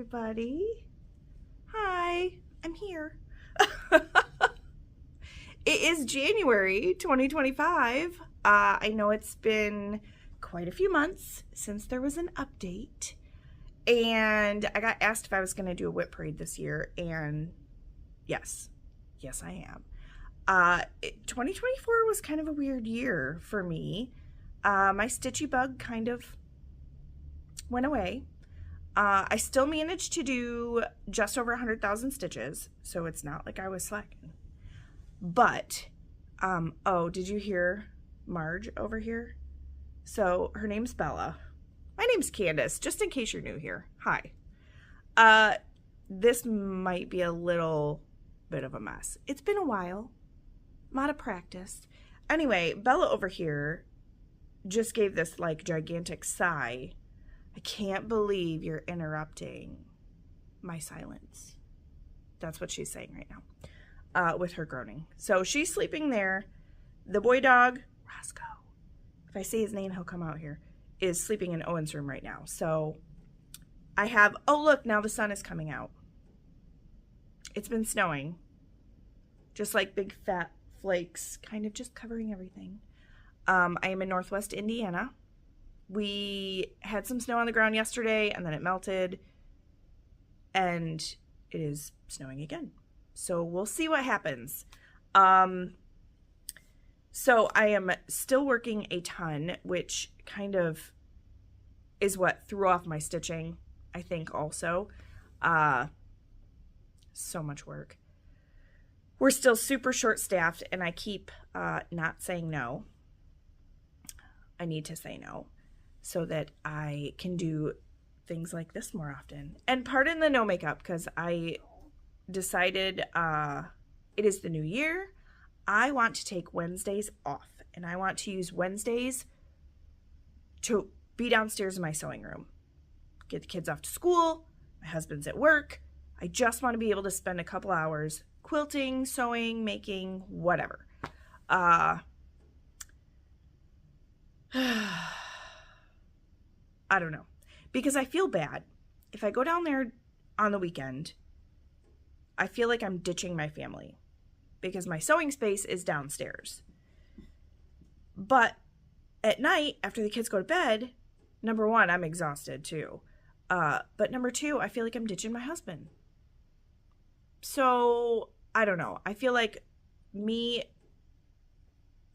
everybody. Hi, I'm here. It is January 2025. I know it's been quite a few months since there was an update, and I got asked if I was going to do a WIP parade this year, and yes, I am. 2024 was kind of a weird year for me. My stitchy bug kind of went away. I still managed to do just over 100,000 stitches, so it's not like I was slacking. But, oh, did you hear Marge over here? So her name's Bella. My name's Candace, just in case you're new here. Hi. This might be a little bit of a mess. It's been a while. I'm out of practice. Anyway, Bella over here just gave this like gigantic sigh. I can't believe you're interrupting my silence. That's what she's saying right now, with her groaning. So she's sleeping there. The boy dog, Roscoe, if I say his name, he'll come out here, is sleeping in Owen's room right now. So I have, oh look, now the sun is coming out. It's been snowing. Just like big fat flakes, kind of just covering everything. I am in Northwest Indiana. We had some snow on the ground yesterday, and then it melted, and it is snowing again. So we'll see what happens. So I am still working a ton, which kind of is what threw off my stitching, I think, also. So much work. We're still super short-staffed, and I keep not saying no. I need to say no, so that I can do things like this more often. And pardon the no makeup, because I decided it is the new year. I want to take Wednesdays off, and I want to use Wednesdays to be downstairs in my sewing room. Get the kids off to school. My husband's at work. I just want to be able to spend a couple hours quilting, sewing, making, whatever. I don't know, because I feel bad. If I go down there on the weekend, I feel like I'm ditching my family because my sewing space is downstairs. But at night, after the kids go to bed, number one, I'm exhausted too. But number two, I feel like I'm ditching my husband. So I don't know. I feel like me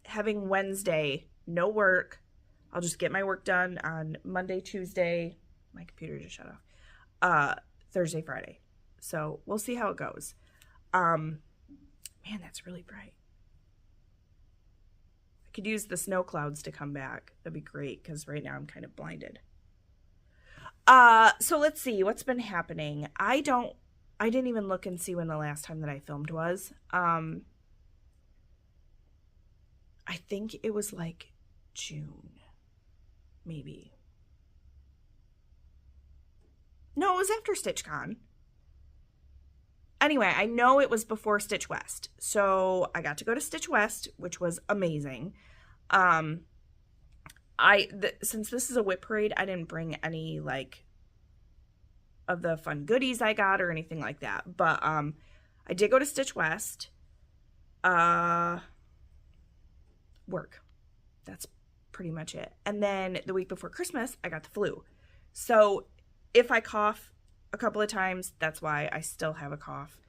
having Wednesday, no work, I'll just get my work done on Monday, Tuesday. My computer just shut off. Thursday, Friday. So we'll see how it goes. Man, that's really bright. I could use the snow clouds to come back. That'd be great, because right now I'm kind of blinded. So let's see what's been happening. I didn't even look and see when the last time that I filmed was. I think it was like June. Maybe. No, it was after StitchCon. Anyway, I know it was before Stitch West. So I got to go to Stitch West, which was amazing. Since this is a WIP parade, I didn't bring any like of the fun goodies I got or anything like that. But I did go to Stitch West. Work. That's pretty much it. And then the week before Christmas, I got the flu. So if I cough a couple of times, that's why I still have a cough.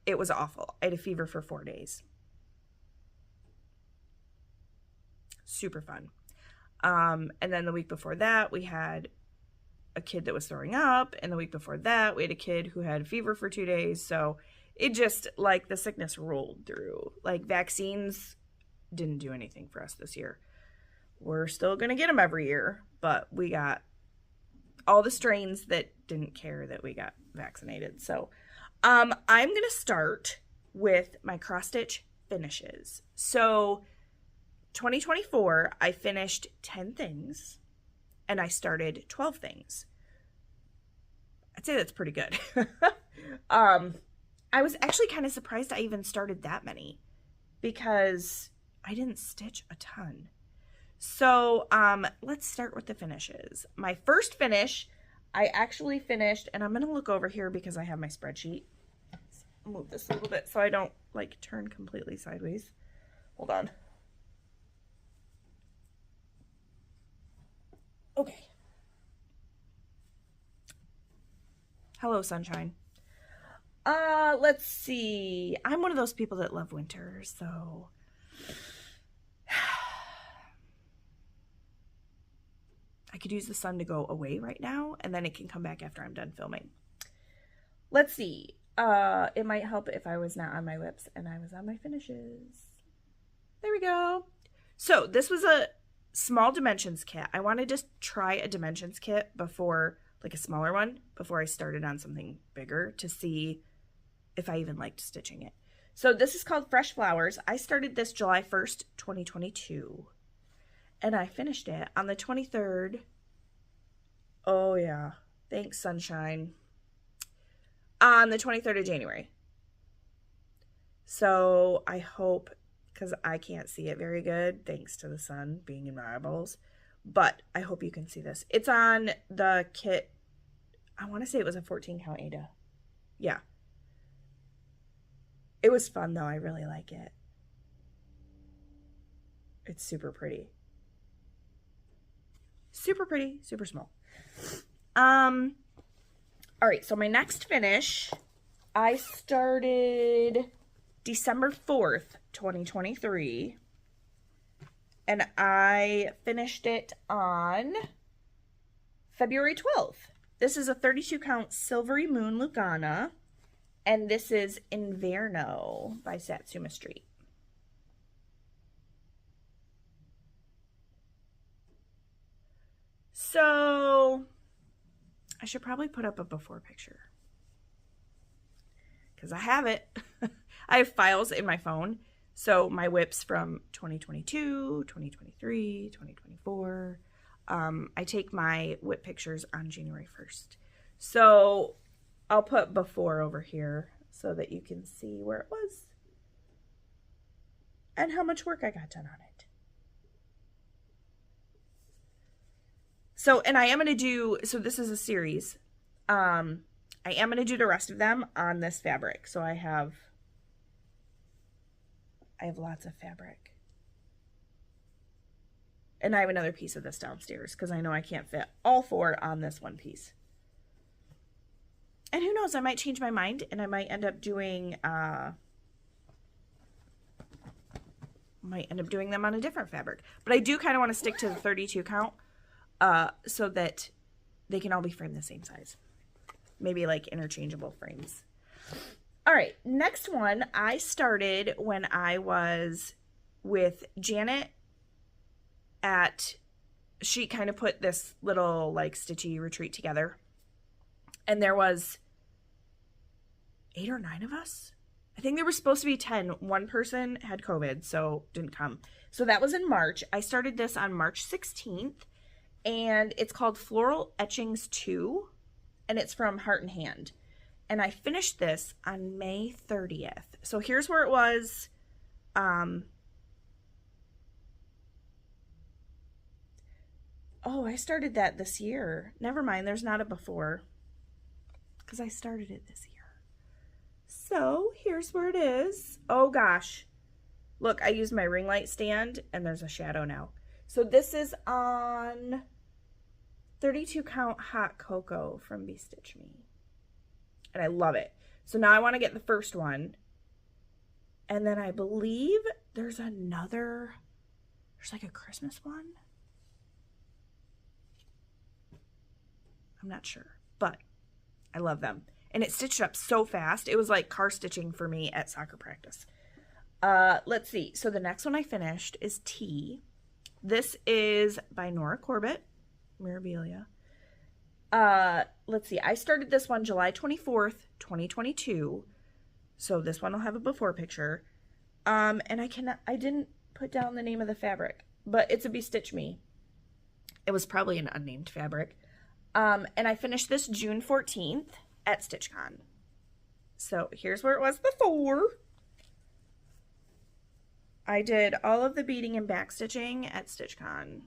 It was awful. I had a fever for 4 days. Super fun. And then the week before that, we had a kid that was throwing up. And the week before that, we had a kid who had fever for 2 days. So it just, like, the sickness rolled through. Like, vaccines didn't do anything for us this year. We're still going to get them every year, but we got all the strains that didn't care that we got vaccinated. So I'm going to start with my cross stitch finishes. So 2024, I finished 10 things and I started 12 things. I'd say that's pretty good. I was actually kind of surprised I even started that many because I didn't stitch a ton. So let's start with the finishes. My first finish I actually finished, and I'm going to look over here because I have my spreadsheet. I'll move this a little bit so I don't like turn completely sideways. Hold on. Okay. Hello, sunshine. Let's see. I'm one of those people that love winter, so I could use the sun to go away right now, and then it can come back after I'm done filming. Let's see. It might help if I was not on my WIPs and I was on my finishes. There we go. So this was a small dimensions kit. I wanted to try a dimensions kit before, like a smaller one, before I started on something bigger to see if I even liked stitching it. So this is called Fresh Flowers. I started this July 1st, 2022. And I finished it on the 23rd. Oh yeah. Thanks, sunshine. On the 23rd of January. So I hope, because I can't see it very good thanks to the sun being in my eyeballs, but I hope you can see this. It's on the kit. I want to say it was a 14 count Ada. Yeah. It was fun though. I really like it. It's super pretty. Super pretty, super small. All right, so my next finish, I started December 4th, 2023, and I finished it on February 12th. This is a 32 count Silvery Moon Lugana, and this is Inverno by Satsuma Street. So I should probably put up a before picture because I have it. I have files in my phone. So my WIPs from 2022, 2023, 2024. I take my WIP pictures on January 1st. So I'll put before over here so that you can see where it was and how much work I got done on it. So, and I am going to do, so this is a series. I am going to do the rest of them on this fabric. So I have lots of fabric. And I have another piece of this downstairs because I know I can't fit all 4 on this one piece. And who knows, I might change my mind and I might end up doing them on a different fabric. But I do kind of want to stick to the 32 count. So that they can all be framed the same size. Maybe like interchangeable frames. All right, next one I started when I was with Janet she kind of put this little like stitchy retreat together. And there was 8 or 9 of us. I think there were supposed to be 10. One person had COVID, so didn't come. So that was in March. I started this on March 16th. And it's called Floral Etchings 2, and it's from Heart and Hand. And I finished this on May 30th. So here's where it was. Oh, I started that this year. Never mind, there's not a before, because I started it this year. So here's where it is. Oh gosh. Look, I used my ring light stand, and there's a shadow now. So this is on 32 count Hot Cocoa from Be Stitch Me. And I love it. So now I want to get the first one. And then I believe there's like a Christmas one. I'm not sure, but I love them. And it stitched up so fast. It was like car stitching for me at soccer practice. Let's see. So the next one I finished is Tea. This is by Nora Corbett, Mirabilia. Let's see. I started this one July 24th, 2022. So this one will have a before picture. And I didn't put down the name of the fabric, but it's a Be Stitch Me. It was probably an unnamed fabric. And I finished this June 14th at StitchCon. So here's where it was before. I did all of the beading and back stitching at StitchCon.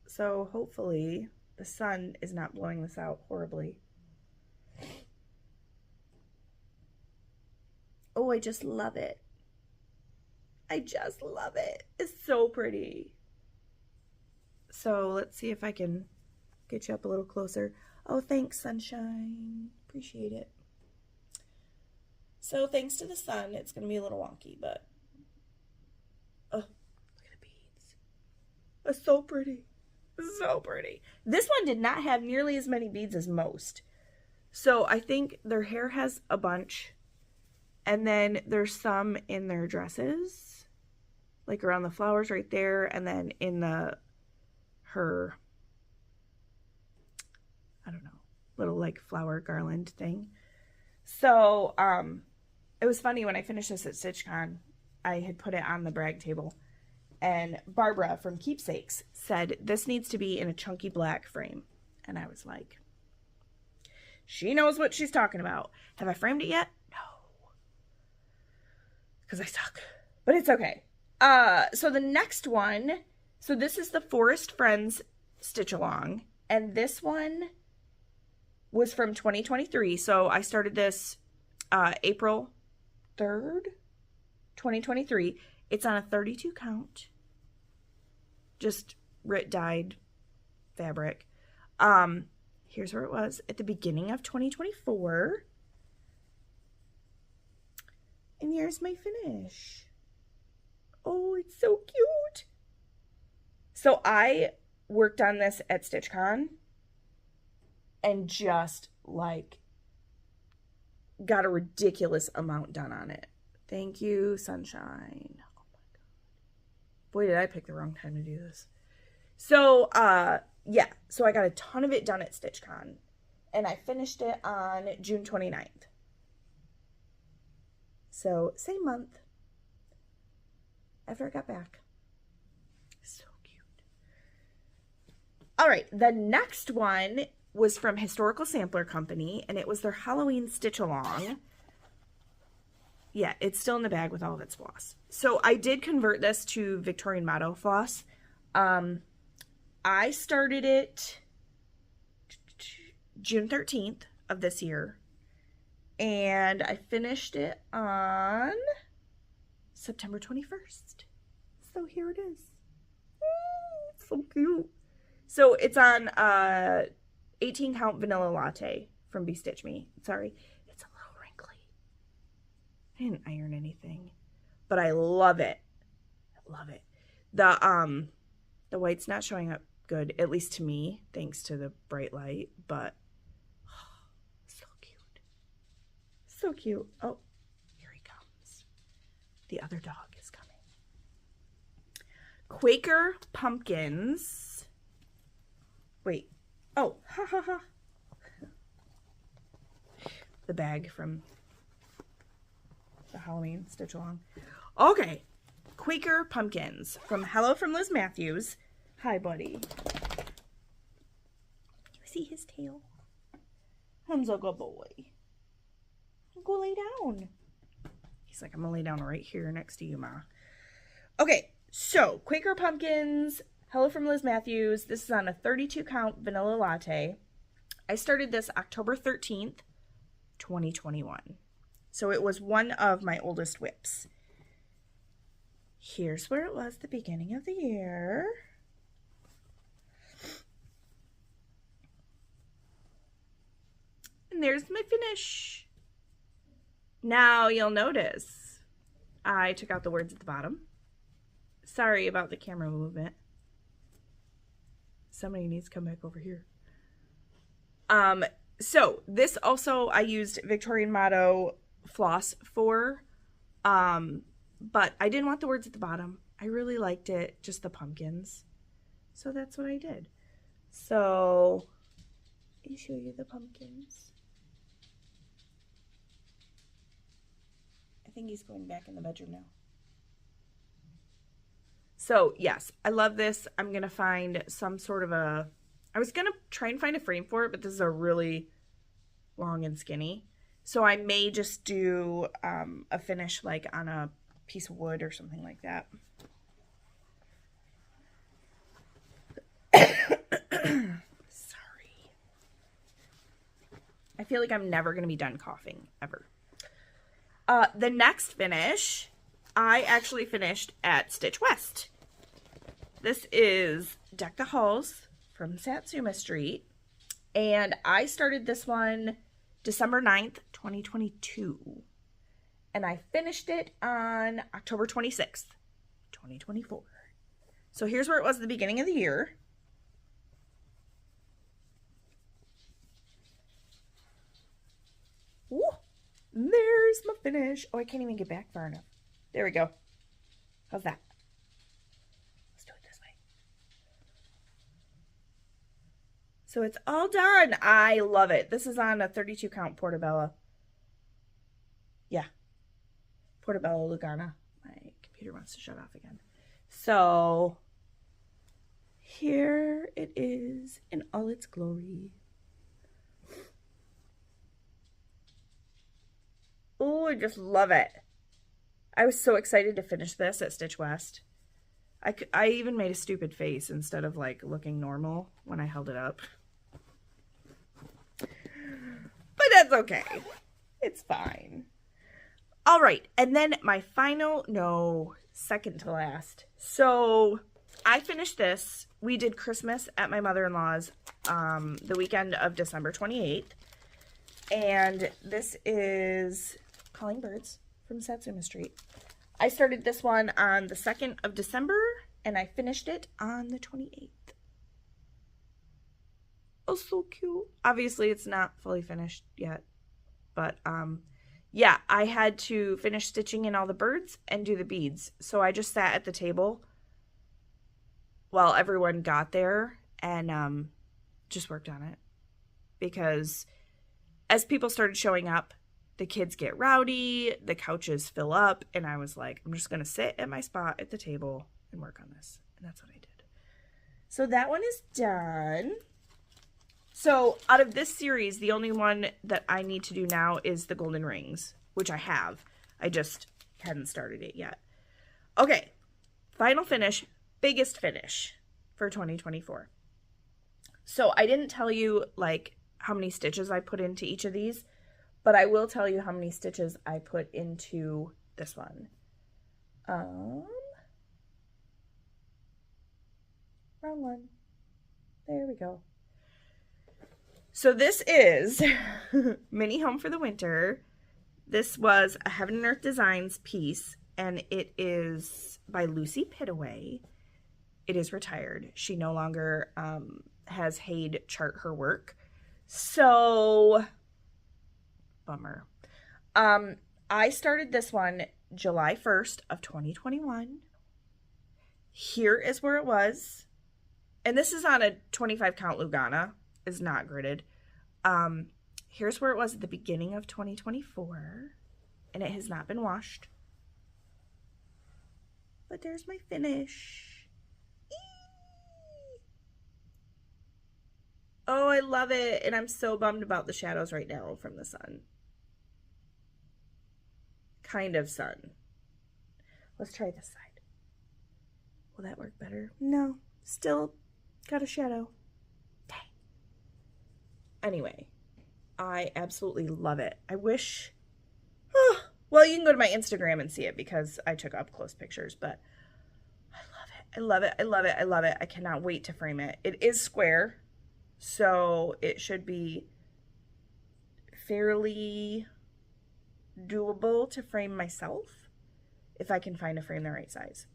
So hopefully the sun is not blowing this out horribly. Oh, I just love it. I just love it. It's so pretty. So let's see if I can get you up a little closer. Oh, thanks, sunshine. Appreciate it. So thanks to the sun, it's going to be a little wonky, but oh, look at the beads. It's so pretty. So pretty. This one did not have nearly as many beads as most. So I think their hair has a bunch. And then there's some in their dresses. Like around the flowers right there. And then in her, I don't know, little like flower garland thing. So, it was funny when I finished this at StitchCon, I had put it on the brag table. And Barbara from Keepsakes said, this needs to be in a chunky black frame. And I was like, she knows what she's talking about. Have I framed it yet? No. Because I suck. But it's okay. So the next one, so this is the Forest Friends Stitch Along. And this one was from 2023. So I started this April 3rd, 2023. It's on a 32 count. Just dyed fabric. Here's where it was at the beginning of 2024. And here's my finish. Oh, it's so cute. So I worked on this at StitchCon and just like got a ridiculous amount done on it. Thank you, sunshine. Oh my God. Boy, did I pick the wrong time to do this. So, yeah. So I got a ton of it done at StitchCon. And I finished it on June 29th. So, same month. After I got back. So cute. All right. The next one was from Historical Sampler Company. And it was their Halloween Stitch Along. Yeah, it's still in the bag with all of its floss. So I did convert this to Victorian Motto floss. I started it June 13th of this year. And I finished it on September 21st. So here it is. It's so cute. So it's on 18 count vanilla latte from Be Stitch Me. Sorry. I didn't iron anything, but I love it. I love it. The white's not showing up good, at least to me, thanks to the bright light, but oh, so cute. So cute. Oh, here he comes. The other dog is coming. Quaker Pumpkins. Wait. Oh, ha ha ha. The bag from the Halloween Stitch Along. Okay. Quaker Pumpkins from Hello from Liz Matthews. Hi, buddy. You see his tail? He's a good boy. Go lay down. He's like, I'm gonna lay down right here next to you, Ma. Okay, so Quaker Pumpkins, Hello from Liz Matthews. This is on a 32 count vanilla latte. I started this October 13th, 2021. So it was one of my oldest WIPs. Here's where it was the beginning of the year. And there's my finish. Now you'll notice I took out the words at the bottom. Sorry about the camera movement. Somebody needs to come back over here. So this also I used Victorian Motto floss for, but I didn't want the words at the bottom. I really liked it, just the pumpkins. So that's what I did. So let me show you the pumpkins. I think he's going back in the bedroom now. So yes, I love this. I'm going to find some sort of I was going to try and find a frame for it, but this is a really long and skinny. So I may just do a finish like on a piece of wood or something like that. I feel like I'm never going to be done coughing, ever. The next finish, I actually finished at Stitch West. This is Deck the Halls from Satsuma Street. And I started this one December 9th, 2022. And I finished it on October 26th, 2024. So here's where it was at the beginning of the year. Ooh, there's my finish. Oh, I can't even get back far enough. There we go. How's that? Let's do it this way. So it's all done. I love it. This is on a 32 count Portobello. Yeah. Portobello Lugana. My computer wants to shut off again. So here it is in all its glory. Oh, I just love it. I was so excited to finish this at Stitch West. I even made a stupid face instead of like looking normal when I held it up. But that's okay. It's fine. All right. And then my final, no, second to last. So I finished this. We did Christmas at my mother-in-law's the weekend of December 28th. And this is Calling Birds from Satsuma Street. I started this one on the 2nd of December, and I finished it on the 28th. Oh, so cute. Obviously, it's not fully finished yet. But, yeah, I had to finish stitching in all the birds and do the beads. So I just sat at the table while everyone got there and just worked on it. Because as people started showing up, the kids get rowdy, the couches fill up, and I was like, I'm just going to sit at my spot at the table and work on this. And that's what I did. So that one is done. So out of this series, the only one that I need to do now is the golden rings, which I have. I just hadn't started it yet. Okay, final finish, biggest finish for 2024. So I didn't tell you like how many stitches I put into each of these, but I will tell you how many stitches I put into this one. Wrong one. There we go. So this is Mini Home for the Winter. This was a Heaven and Earth Designs piece, and it is by Lucy Pittaway. It is retired. She no longer has Haid chart her work. So, bummer. I started this one July 1st of 2021. Here is where it was. And this is on a 25 count Lugana. Is not gridded. Here's where it was at the beginning of 2024. And it has not been washed. But there's my finish. Eee! Oh, I love it. And I'm so bummed about the shadows right now from the sun. Kind of sun. Let's try this side. Will that work better? No. Still got a shadow. Dang. Anyway, I absolutely love it. I wish... well, you can go to my Instagram and see it because I took up close pictures, but I love it. I love it. I love it. I love it. I cannot wait to frame it. It is square, so it should be fairly doable to frame myself if I can find a frame the right size.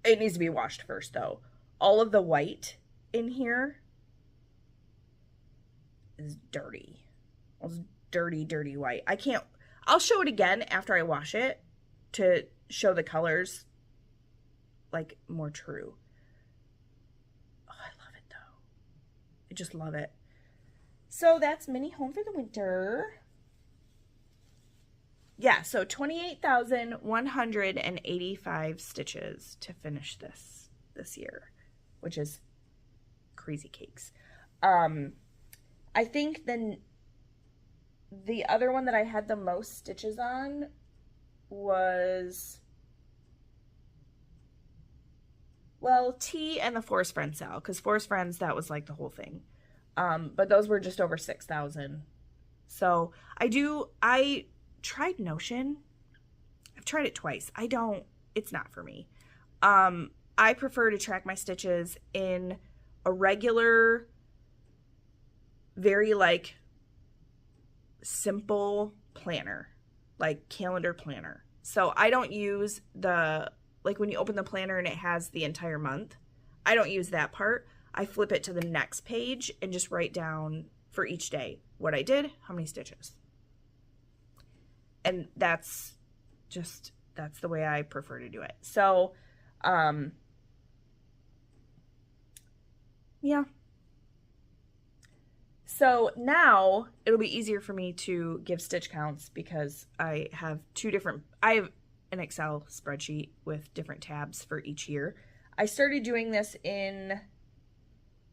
It needs to be washed first, though. All of the white in here is dirty. It's dirty, dirty white. I'll show it again after I wash it to show the colors like more true. Oh, I love it though. I just love it. So that's Mini Home for the Winter. Yeah, so 28,185 stitches to finish this year, which is crazy cakes. I think then the other one that I had the most stitches on was, well, T and the Forest Friends Sal, because Forest Friends, that was like the whole thing. But those were just over 6,000. So I tried Notion. I've tried it twice. It's not for me. I prefer to track my stitches in a regular, very like simple planner, like calendar planner. So I don't use like when you open the planner and it has the entire month, I don't use that part. I flip it to the next page and just write down for each day what I did, how many stitches. And that's the way I prefer to do it. So, yeah. So now it'll be easier for me to give stitch counts because I have an Excel spreadsheet with different tabs for each year. I started doing this in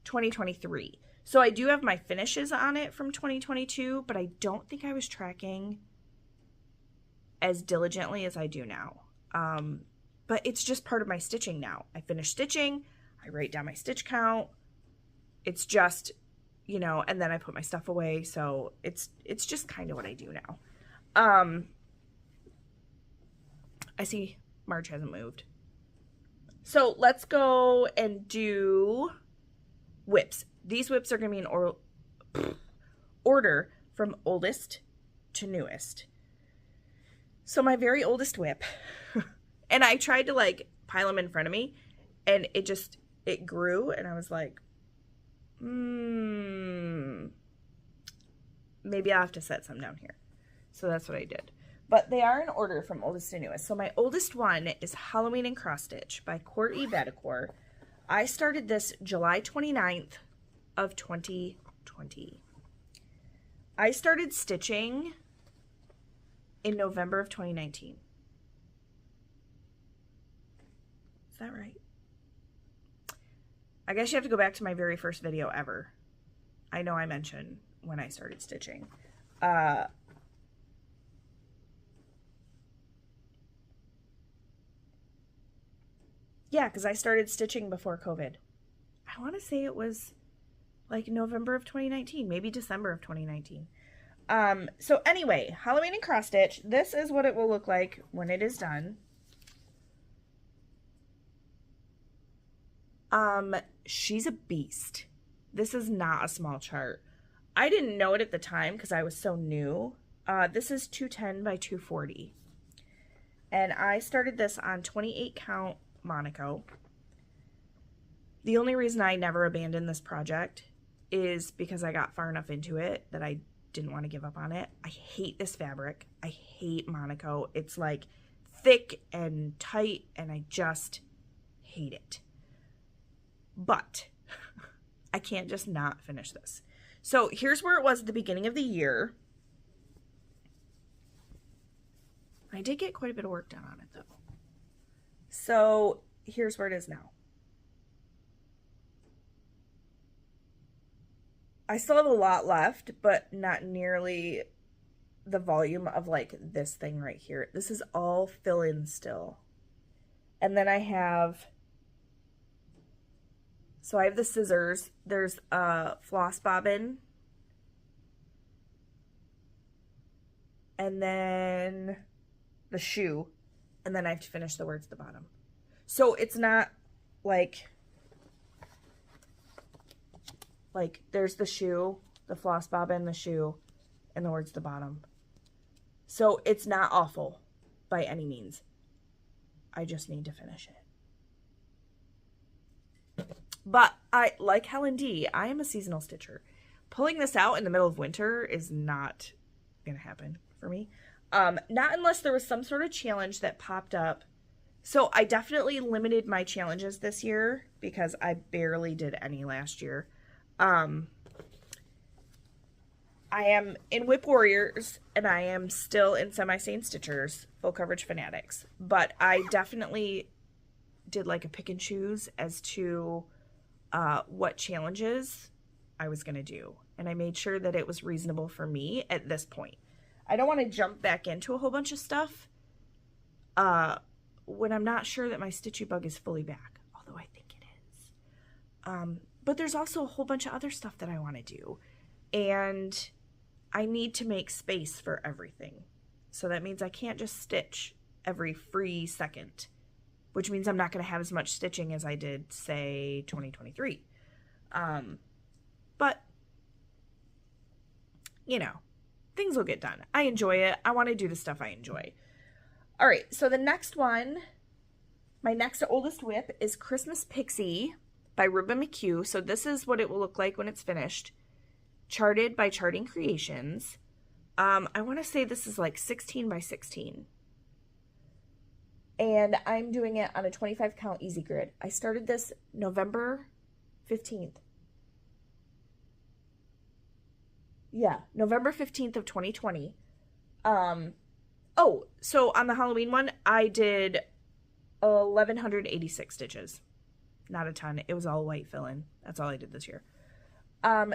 2023. So I do have my finishes on it from 2022, but I don't think I was tracking as diligently as I do now. But it's just part of my stitching now. I finish stitching, I write down my stitch count. It's just, and then I put my stuff away. So it's just kind of what I do now. I see Marge hasn't moved. So let's go and do WIPs. These WIPs are going to be in order from oldest to newest. So my very oldest WIP, and I tried to like pile them in front of me, and it grew, and I was like, maybe I'll have to set some down here. So that's what I did. But they are in order from oldest to newest. So my oldest one is Halloween and Cross Stitch by Courtney Bedicore. I started this July 29th of 2020. I started stitching in November of 2019. Is that right? I guess you have to go back to my very first video ever. I know I mentioned when I started stitching. Yeah, because I started stitching before COVID. I want to say it was like November of 2019, maybe December of 2019. So anyway, Halloween and Cross Stitch. This is what it will look like when it is done. She's a beast. This is not a small chart. I didn't know it at the time because I was so new. This is 210 by 240. And I started this on 28 count Monaco. The only reason I never abandoned this project is because I got far enough into it that I didn't want to give up on it. I hate this fabric. I hate Monaco. It's like thick and tight, and I just hate it. But I can't just not finish this. So here's where it was at the beginning of the year. I did get quite a bit of work done on it though. So here's where it is now. I still have a lot left, but not nearly the volume of like this thing right here. This is all fill in still. And then I have the scissors. There's a floss bobbin. And then the shoe. And then I have to finish the words at the bottom. So it's not like there's the shoe, the floss bobbin, the shoe, and the words at the bottom. So it's not awful by any means. I just need to finish it. But like Helen D, I am a seasonal stitcher. Pulling this out in the middle of winter is not going to happen for me. Not unless there was some sort of challenge that popped up. So I definitely limited my challenges this year because I barely did any last year. I am in WIP Warriors and I am still in Semi-Sane Stitchers, Full Coverage Fanatics. But I definitely did like a pick and choose as to what challenges I was going to do. And I made sure that it was reasonable for me at this point. I don't want to jump back into a whole bunch of stuff when I'm not sure that my stitchy bug is fully back, although I think it is. But there's also a whole bunch of other stuff that I want to do. And I need to make space for everything. So that means I can't just stitch every free second, which means I'm not going to have as much stitching as I did, say, 2023. But, you know, things will get done. I enjoy it. I want to do the stuff I enjoy. All right, so the next one, my next oldest WIP is Christmas Pixie by Ruben McHugh. So this is what it will look like when it's finished. Charted by Charting Creations. I want to say this is like 16 by 16. And I'm doing it on a 25 count easy grid. I started this November 15th. Yeah, November 15th of 2020. Oh, so on the Halloween one, I did 1,186 stitches. Not a ton. It was all white fill-in. That's all I did this year.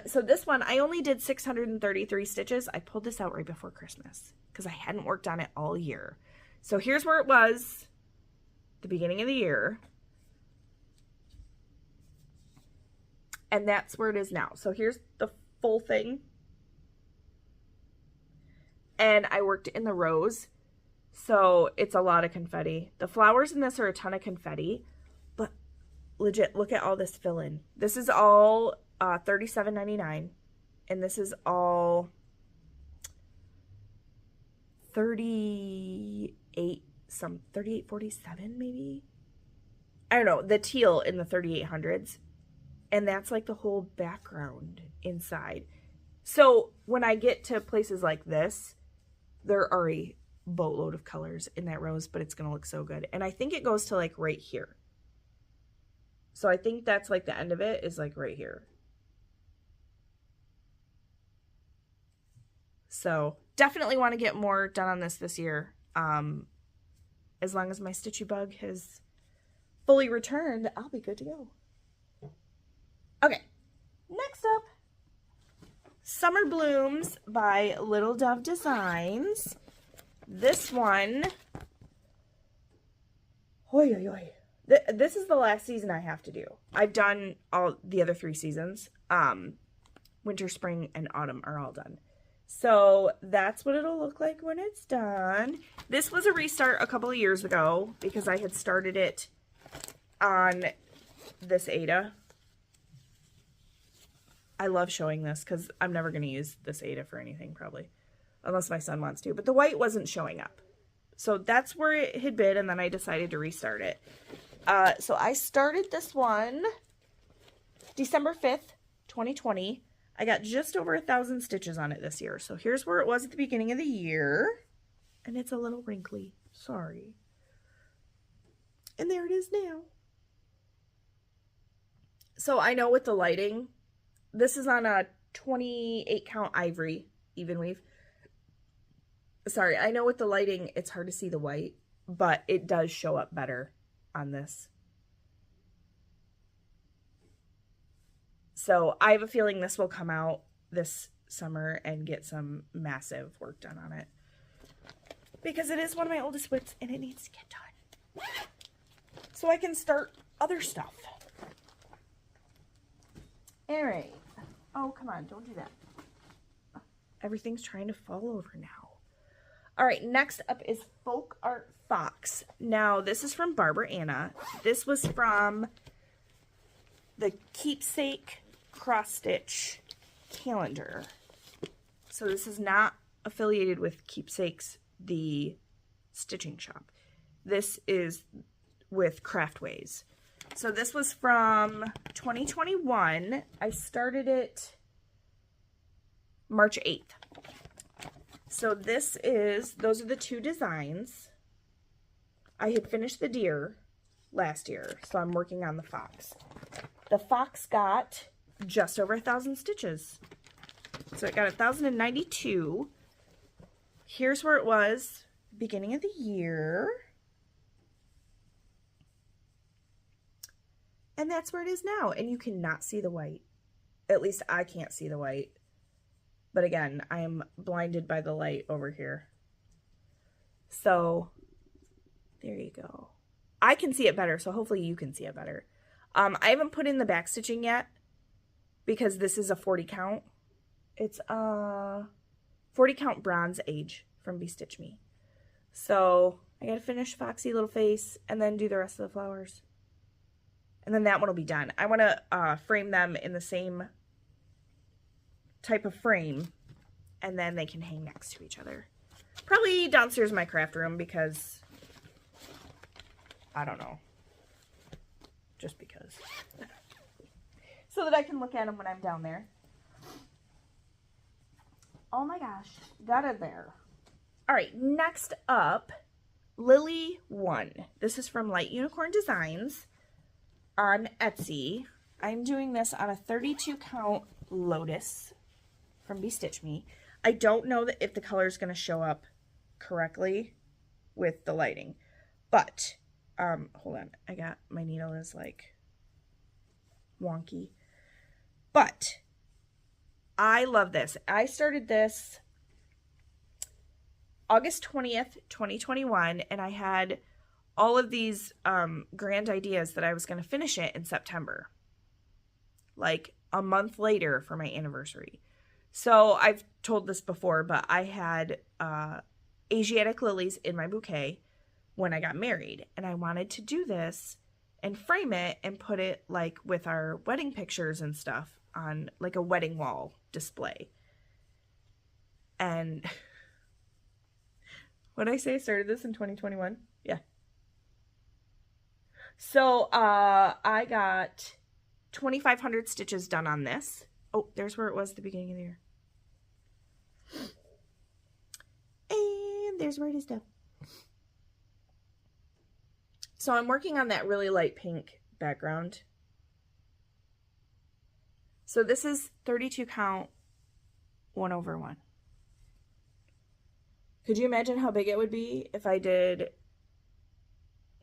So this one, I only did 633 stitches. I pulled this out right before Christmas because I hadn't worked on it all year. So here's where it was the beginning of the year. And that's where it is now. So here's the full thing. And I worked in the rows. So it's a lot of confetti. The flowers in this are a ton of confetti. But legit, look at all this fill-in. This is all $37.99, and this is all 38.47 maybe. I don't know, the teal in the 3800s, and that's like the whole background inside. So when I get to places like this, there are a boatload of colors in that rose, but it's gonna look so good. And I think it goes to like right here. So I think that's like the end of it is like right here. So definitely want to get more done on this year. As long as my stitchy bug has fully returned, I'll be good to go. Okay, next up, Summer Blooms by Little Dove Designs. This one, this is the last season I have to do. I've done all the other 3 seasons. Winter, spring, and autumn are all done. So that's what it'll look like when it's done. This was a restart a couple of years ago because I had started it on this Aida. I love showing this because I'm never going to use this Aida for anything probably, unless my son wants to. But the white wasn't showing up. So that's where it had been, and then I decided to restart it. So I started this one December 5th, 2020. I got just over 1,000 stitches on it this year. So here's where it was at the beginning of the year. And it's a little wrinkly. Sorry. And there it is now. So I know with the lighting, this is on a 28 count ivory even weave. Sorry, I know with the lighting, it's hard to see the white, but it does show up better on this. So I have a feeling this will come out this summer and get some massive work done on it. Because it is one of my oldest WIPs and it needs to get done. So I can start other stuff. All right. Oh, come on. Don't do that. Everything's trying to fall over now. All right. Next up is Folk Art Fox. Now, this is from Barbara Anna. This was from the Keepsake Cross Stitch calendar. So this is not affiliated with Keepsakes, the stitching shop. This is with Craftways. So this was from 2021. I started it March 8th. So those are the 2 designs. I had finished the deer last year, so I'm working on the fox. The fox got just over 1,000 stitches. So it got 1,092. Here's where it was beginning of the year. And that's where it is now. And you cannot see the white. At least I can't see the white. But again, I am blinded by the light over here. So there you go. I can see it better, so hopefully you can see it better. I haven't put in the back stitching yet because this is a 40 count. It's a 40 count bronze age from Be Stitch Me. So I gotta finish Foxy little face and then do the rest of the flowers. And then that one will be done. I want to frame them in the same type of frame, and then they can hang next to each other. Probably downstairs in my craft room because, I don't know, just because. So that I can look at them when I'm down there. Oh my gosh, got it there. All right, next up, Lily 1. This is from Light Unicorn Designs on Etsy. I'm doing this on a 32 count Lotus from Be Stitch Me. I don't know that if the color is going to show up correctly with the lighting, but hold on, my needle is like wonky, but I love this. I started this August 20th, 2021, and I had all of these grand ideas that I was going to finish it in September, like a month later for my anniversary. So I've told this before, but I had Asiatic lilies in my bouquet when I got married, and I wanted to do this and frame it and put it like with our wedding pictures and stuff on like a wedding wall display. And what did I say? I started this in 2021? Yeah. So I got 2,500 stitches done on this. Oh, there's where it was at the beginning of the year. And there's where it is now. So I'm working on that really light pink background. So this is 32 count 1/1. Could you imagine how big it would be if I did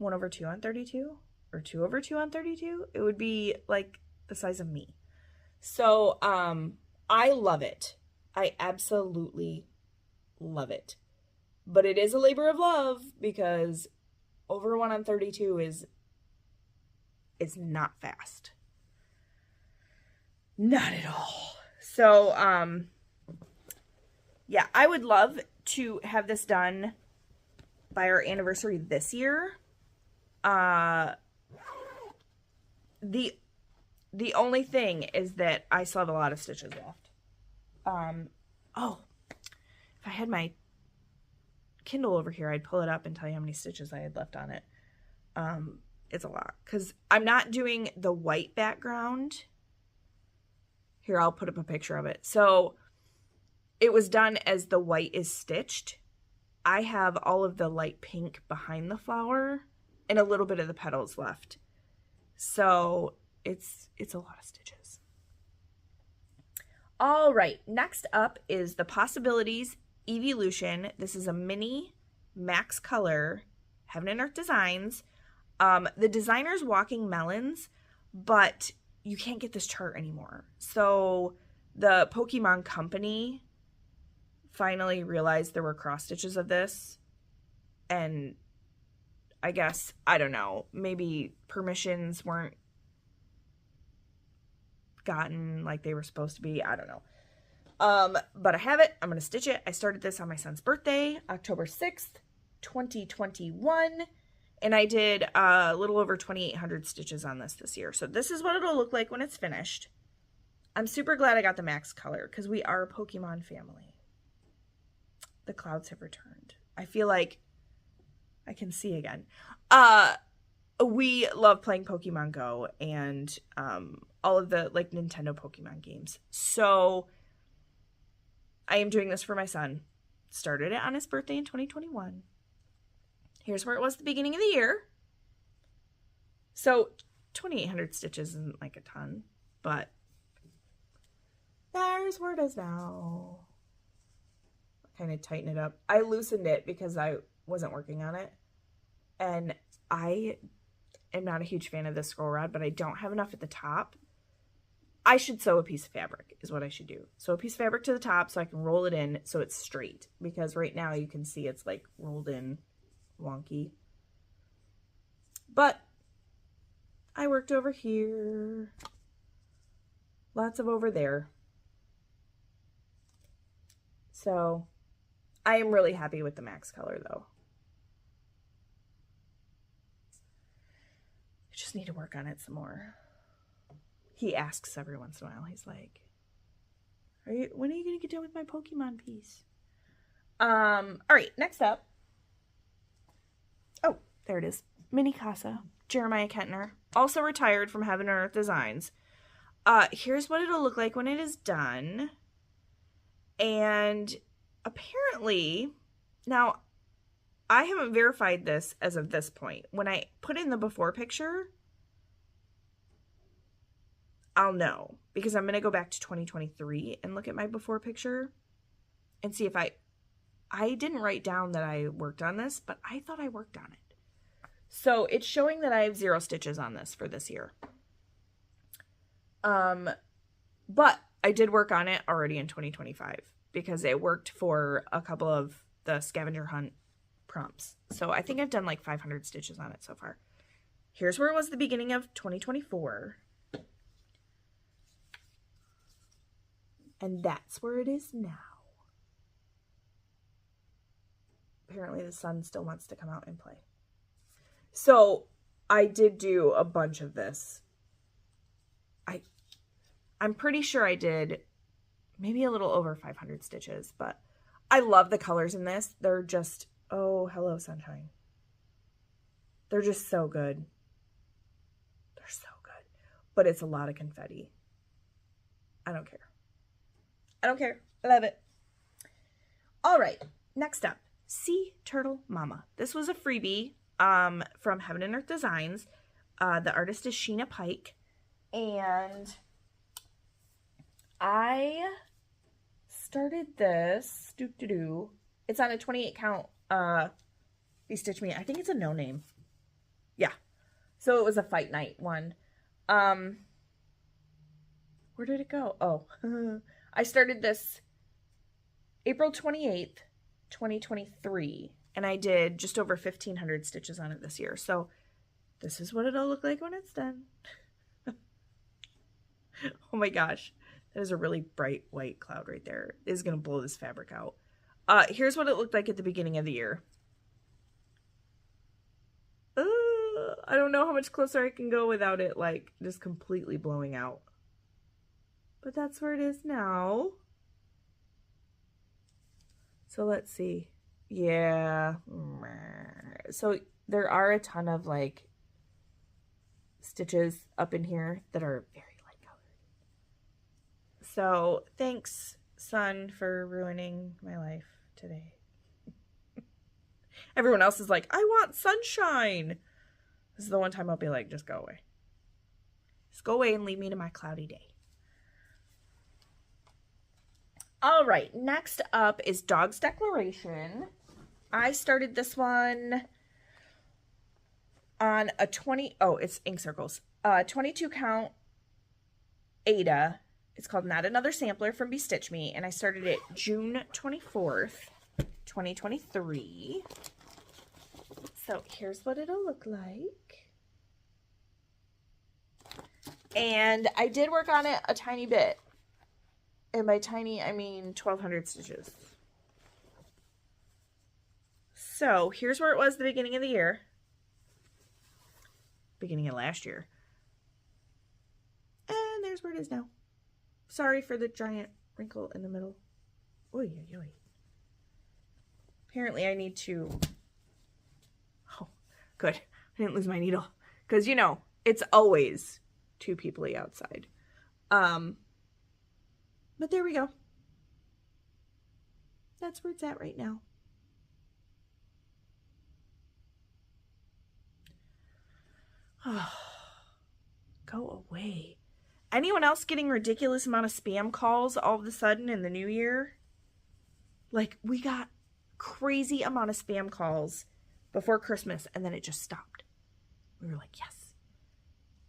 1/2 on 32 or 2/2 on 32? It would be like the size of me. So I love it. I absolutely love it. But it is a labor of love because over 1 on 32 is not fast. Not at all. So yeah, I would love to have this done by our anniversary this year. The only thing is that I still have a lot of stitches left. Oh, if I had my Kindle over here, I'd pull it up and tell you how many stitches I had left on it. It's a lot because I'm not doing the white background. Here, I'll put up a picture of it. So it was done as the white is stitched. I have all of the light pink behind the flower and a little bit of the petals left. So it's a lot of stitches. All right, next up is the Possibilities Evolution. This is a mini max color, Heaven and Earth Designs. The designer's Walking Melons, but you can't get this chart anymore. So the Pokemon Company finally realized there were cross stitches of this, and I guess, I don't know, maybe permissions weren't gotten like they were supposed to be. I don't know. But I have it. I'm going to stitch it. I started this on my son's birthday, October 6th, 2021. And I did a little over 2,800 stitches on this year. So this is what it'll look like when it's finished. I'm super glad I got the max color because we are a Pokemon family. The clouds have returned. I feel like I can see again. We love playing Pokemon Go and all of the like Nintendo Pokemon games. So I am doing this for my son. Started it on his birthday in 2021. Here's where it was at the beginning of the year. So 2,800 stitches isn't like a ton, but there's where it is now. Kind of tighten it up. I loosened it because I wasn't working on it. And I am not a huge fan of this scroll rod, but I don't have enough at the top. I should sew a piece of fabric is what I should do. Sew a piece of fabric to the top so I can roll it in so it's straight. Because right now you can see it's like rolled in wonky. But I worked over here Lots of over there. So I am really happy with the Max color though. I just need to work on it some more. He asks every once in a while. He's like, when are you going to get done with my Pokemon piece? All right, next up. Oh, there it is. Mini Casa, Jeremiah Kentner, also retired from Heaven and Earth Designs. Here's what it'll look like when it is done. And apparently, now I haven't verified this as of this point. When I put in the before picture, I'll know, because I'm going to go back to 2023 and look at my before picture and see if I didn't write down that I worked on this, but I thought I worked on it. So it's showing that I have 0 stitches on this for this year. But I did work on it already in 2025 because it worked for a couple of the scavenger hunt prompts. So I think I've done like 500 stitches on it so far. Here's where it was the beginning of 2024. And that's where it is now. Apparently the sun still wants to come out and play. So I did do a bunch of this. I'm pretty sure I did maybe a little over 500 stitches, but I love the colors in this. They're just, oh, hello, sunshine. They're just so good. They're so good. But it's a lot of confetti. I don't care. I don't care. I love it. All right. Next up, Sea Turtle Mama. This was a freebie from Heaven and Earth Designs. The artist is Sheena Pike. And I started this. It's on a 28 count Stitch Me. I think it's a no name. Yeah. So it was a fight night one. Where did it go? Oh, I started this April 28th, 2023, and I did just over 1,500 stitches on it this year. So this is what it'll look like when it's done. Oh my gosh. That is a really bright white cloud right there. It is going to blow this fabric out. Here's what it looked like at the beginning of the year. I don't know how much closer I can go without it like just completely blowing out. But that's where it is now. So let's see. Yeah. So there are a ton of like stitches up in here that are very light colored. So thanks, sun, for ruining my life today. Everyone else is like, I want sunshine. This is the one time I'll be like, just go away. Just go away and leave me to my cloudy day. All right, next up is Dog's Declaration. I started this one on a it's ink circles. 22 count Ada. It's called Not Another Sampler from Bestitch Me, and I started it June 24th, 2023. So here's what it'll look like. And I did work on it a tiny bit. And by tiny, I mean 1,200 stitches. So here's where it was the beginning of the year. Beginning of last year. And there's where it is now. Sorry for the giant wrinkle in the middle. Oy, oy, oy. Apparently I need to... Oh, good. I didn't lose my needle. Because, you know, it's always too peoply outside. But there we go. That's where it's at right now. Oh, go away. Anyone else getting ridiculous amount of spam calls all of a sudden in the new year? Like, we got crazy amount of spam calls before Christmas, and then it just stopped. We were like, yes.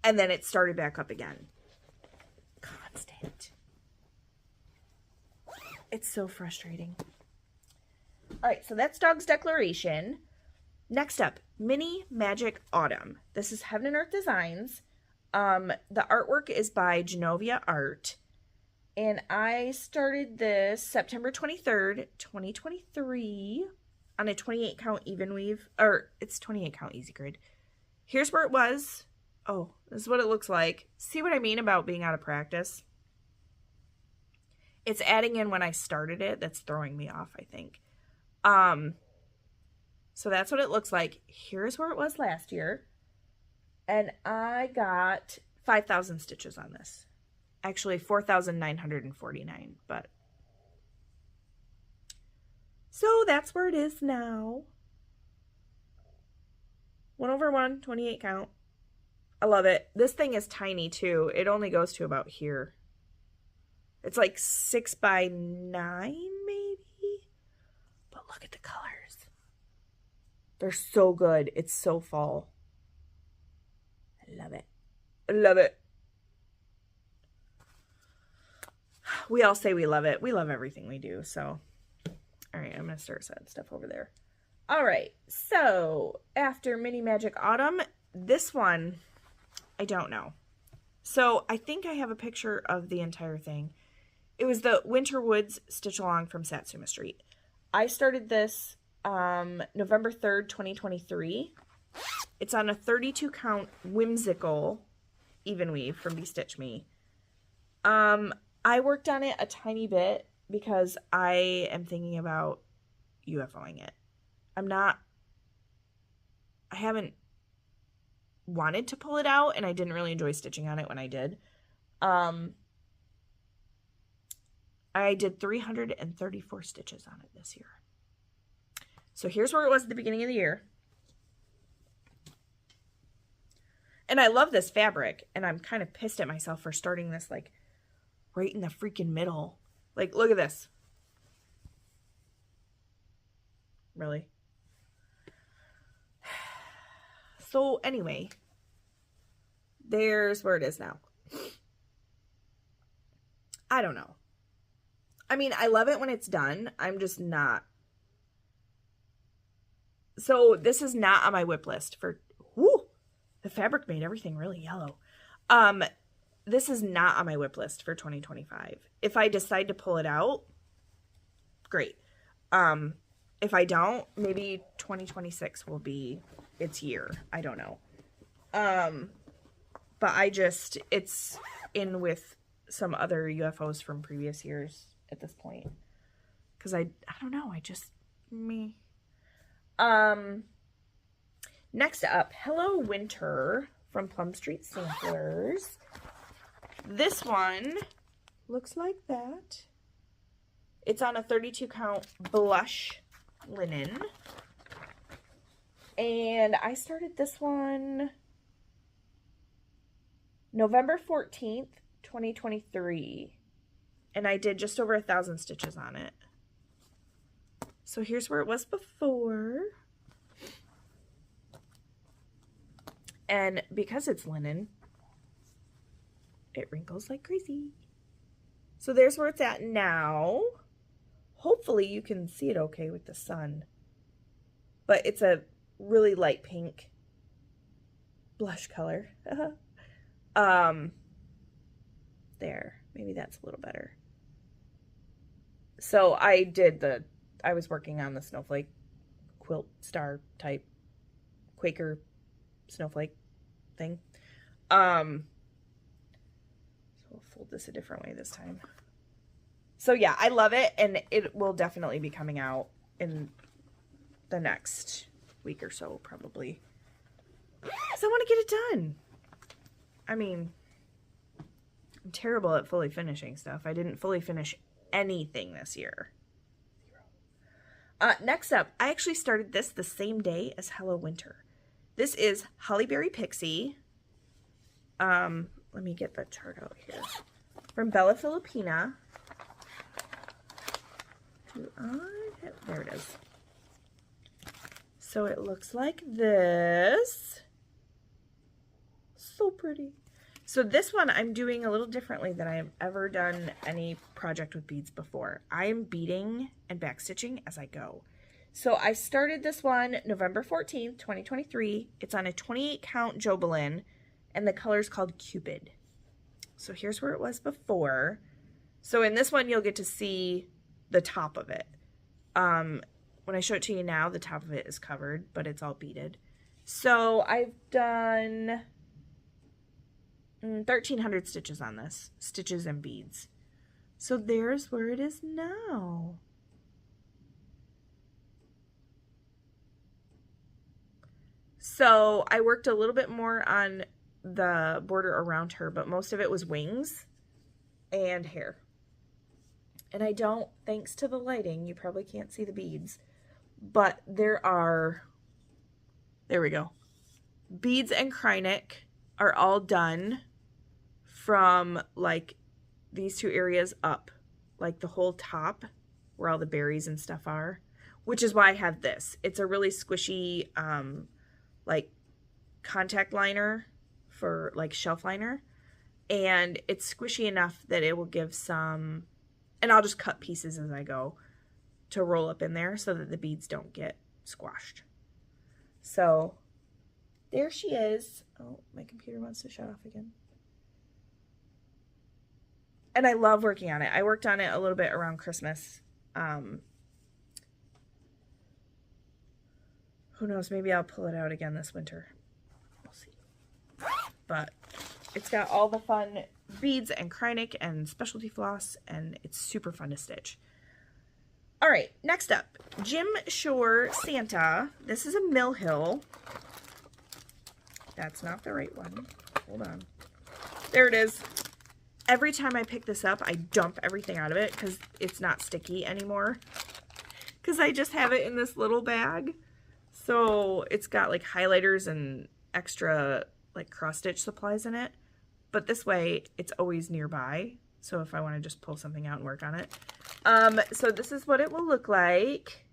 And then it started back up again. Constant. It's so frustrating. All right, so that's Dog's Declaration. Next up, Mini Magic Autumn. This is Heaven and Earth Designs. The artwork is by Genovia Art. And I started this September 23rd, 2023 on a 28 count even weave, or it's 28 count easy grid. Here's where it was. Oh, this is what it looks like. See what I mean about being out of practice? It's adding in when I started it. That's throwing me off, I think. So that's what it looks like. Here's where it was last year. And I got 5,000 stitches on this. Actually, 4,949, but. So that's where it is now. 1/1, 28 count. I love it. This thing is tiny too. It only goes to about here. It's like 6 by 9 maybe. But look at the colors. They're so good. It's so fall. I love it. I love it. We all say we love it. We love everything we do. So, all right, I'm going to start setting stuff over there. All right, so after Mini Magic Autumn, this one, I don't know. So I think I have a picture of the entire thing. It was the Winter Woods Stitch Along from Satsuma Street. I started this November 3rd, 2023. It's on a 32 count whimsical even weave from Be Stitch Me. I worked on it a tiny bit because I am thinking about UFOing it. I haven't wanted to pull it out, and I didn't really enjoy stitching on it when I did. I did 334 stitches on it this year. So here's where it was at the beginning of the year. And I love this fabric, and I'm kind of pissed at myself for starting this like right in the freaking middle. Like, look at this. Really? So anyway, there's where it is now. I don't know. I mean, I love it when it's done. I'm just not. So this is not on my WIP list for, whoo, the fabric made everything really yellow. This is not on my WIP list for 2025. If I decide to pull it out, great. If I don't, maybe 2026 will be its year. I don't know. But it's in with some other UFOs from previous years at this point. Because I don't know. Next up, Hello Winter from Plum Street Samplers. This one looks like that. It's on a 32 count blush linen. And I started this one November 14th, 2023. And I did just over 1,000 stitches on it. So here's where it was before. And because it's linen, it wrinkles like crazy. So there's where it's at now. Hopefully you can see it okay with the sun. But it's a really light pink blush color. There. Maybe that's a little better. So I was working on the snowflake quilt star type Quaker snowflake thing. So we'll fold this a different way this time. So yeah, I love it, and it will definitely be coming out in the next week or so, probably. Because I want to get it done. I mean, I'm terrible at fully finishing stuff. I didn't fully finish anything this year. Next up, I actually started this the same day as Hello Winter. This is Hollyberry Pixie. Let me get the chart out here. From Bella Filipina. There it is. So it looks like this. So pretty. So this one I'm doing a little differently than I have ever done any project with beads before. I am beading and backstitching as I go. So I started this one November 14th, 2023. It's on a 28 count Jobelin, and the color is called Cupid. So here's where it was before. So in this one, you'll get to see the top of it. When I show it to you now, the top of it is covered, but it's all beaded. So I've done 1,300 stitches on this, stitches and beads. So there's where it is now. So I worked a little bit more on the border around her, but most of it was wings and hair. And I don't, thanks to the lighting, you probably can't see the beads, but there we go. Beads and Krynic are all done from like these two areas up, like the whole top where all the berries and stuff are, which is why I have this. It's a really squishy, like contact liner for like shelf liner, and it's squishy enough that it will give some, and I'll just cut pieces as I go to roll up in there so that the beads don't get squashed. So there she is. Oh, my computer wants to shut off again. And I love working on it. I worked on it a little bit around Christmas. Who knows, maybe I'll pull it out again this winter. We'll see. But it's got all the fun beads and Krynic and specialty floss, and it's super fun to stitch. All right, next up, Jim Shore Santa. This is a Mill Hill. That's not the right one. Hold on. There it is. Every time I pick this up, I dump everything out of it because it's not sticky anymore. Because I just have it in this little bag. So it's got like highlighters and extra like cross stitch supplies in it. But this way, it's always nearby. So if I want to just pull something out and work on it. So this is what it will look like.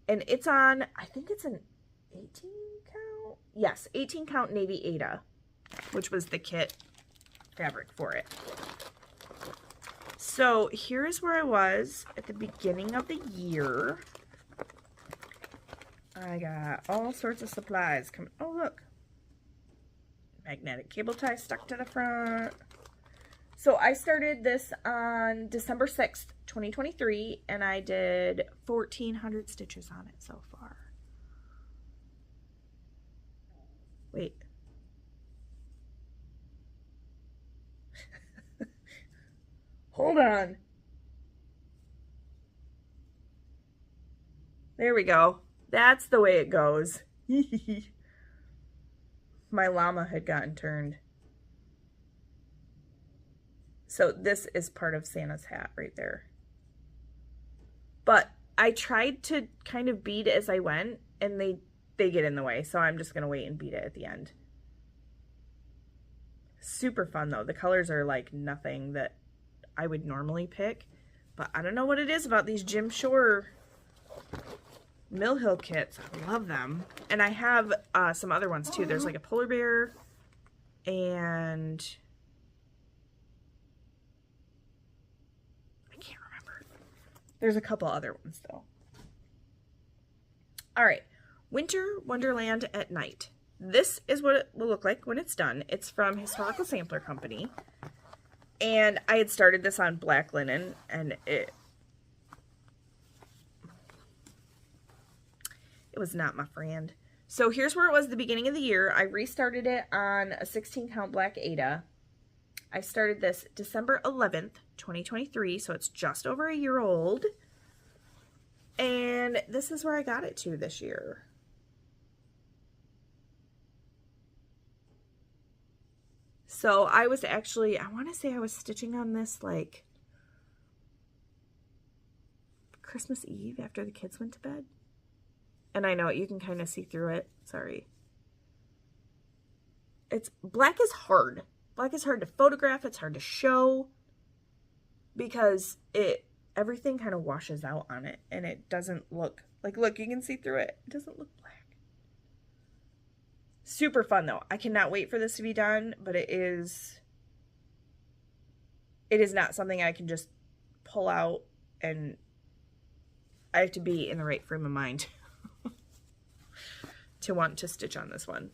And it's on, I think it's an 18 count. Yes, 18 count Navy Aida, which was the kit fabric for it. So here's where I was at the beginning of the year. I got all sorts of supplies coming. Oh, look. Magnetic cable tie stuck to the front. So I started this on December 6th, 2023, and I did 1,400 stitches on it so far. Wait. Hold on. There we go. That's the way it goes. My llama had gotten turned. So this is part of Santa's hat right there. But I tried to kind of bead as I went, and they get in the way. So I'm just going to wait and bead it at the end. Super fun though. The colors are like nothing that I would normally pick. But I don't know what it is about these Jim Shore Mill Hill kits. I love them. And I have some other ones too. There's like a polar bear and I can't remember. There's a couple other ones though. All right, Winter Wonderland at Night. This is what it will look like when it's done. It's from Historical Sampler Company. And I had started this on black linen, and it was not my friend. So here's where it was the beginning of the year. I restarted it on a 16 count black Aida. I started this December 11th, 2023, so it's just over a year old. And this is where I got it to this year. So I was actually, I want to say I was stitching on this like Christmas Eve after the kids went to bed. And I know you can kind of see through it. Sorry. It's black is hard. Black is hard to photograph. It's hard to show because everything kind of washes out on it and it doesn't look like, look, you can see through it. It doesn't look black. Super fun though. I cannot wait for this to be done, but it is not something I can just pull out, and I have to be in the right frame of mind to want to stitch on this one.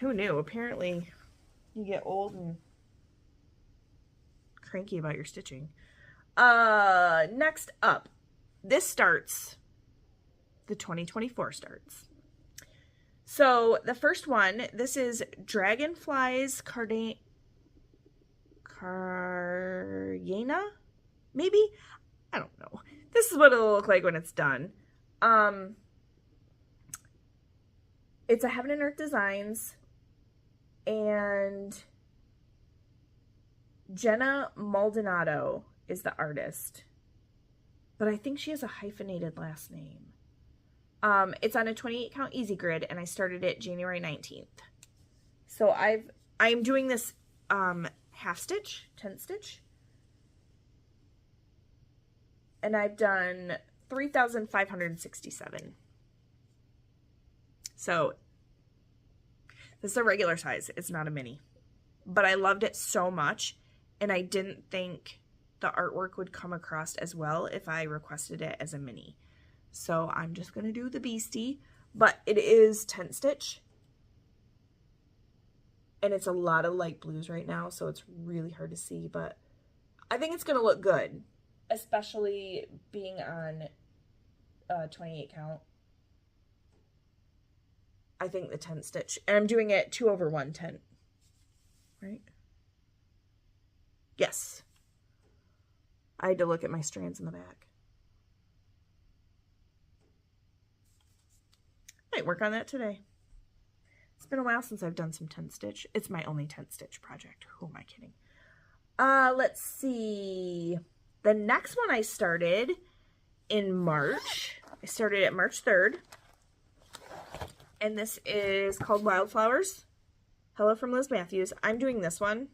Who knew? Apparently you get old and cranky about your stitching. Next up, this starts, the 2024 starts. So the first one, this is Dragonflies Cardiana, maybe? I don't know. This is what it'll look like when it's done. It's a Heaven and Earth Designs, and Jenna Maldonado is the artist, but I think she has a hyphenated last name. It's on a 28 count easy grid, and I started it January 19th. So I'm doing this half stitch, 10 stitch, and I've done 3,567. So this is a regular size. It's not a mini, but I loved it so much, and I didn't think the artwork would come across as well if I requested it as a mini. So I'm just going to do the beastie, but it is 10 stitch, and it's a lot of light blues right now, so it's really hard to see, but I think it's going to look good, especially being on 28 count. I think the 10 stitch, and I'm doing it 2/110, right? Yes. I had to look at my strands in the back. Might work on that today. It's been a while since I've done some 10 stitch. It's my only 10 stitch project. Who am I kidding? Let's see. The next one I started in March. I started at March 3rd. And this is called Wildflowers. Hello from Liz Matthews. I'm doing this one.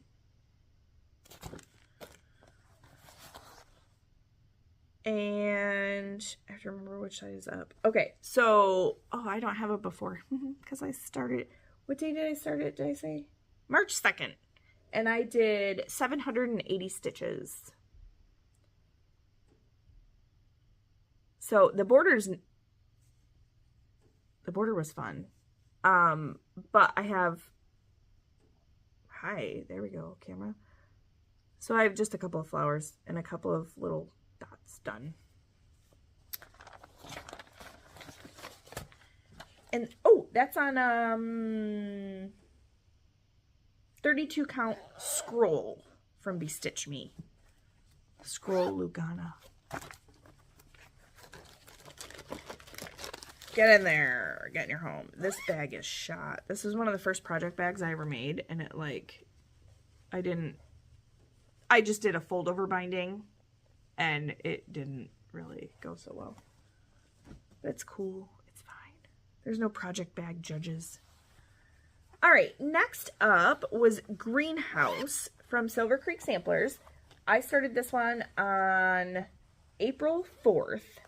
And I have to remember which side is up. Okay, so, oh, I don't have it before because I started, what day did I start it? Did I say? March 2nd. And I did 780 stitches. So the border was fun. But I have, hi, there we go, camera. So I have just a couple of flowers and a couple of little dots done. And, oh, that's on, 32 count scroll from Bestitch Me. Scroll Lugana. Get in there. Get in your home. This bag is shot. This is one of the first project bags I ever made, and it, like, I just did a fold over binding, and it didn't really go so well. But it's cool. It's fine. There's no project bag judges. All right, next up was Greenhouse from Silver Creek Samplers. I started this one on April 4th.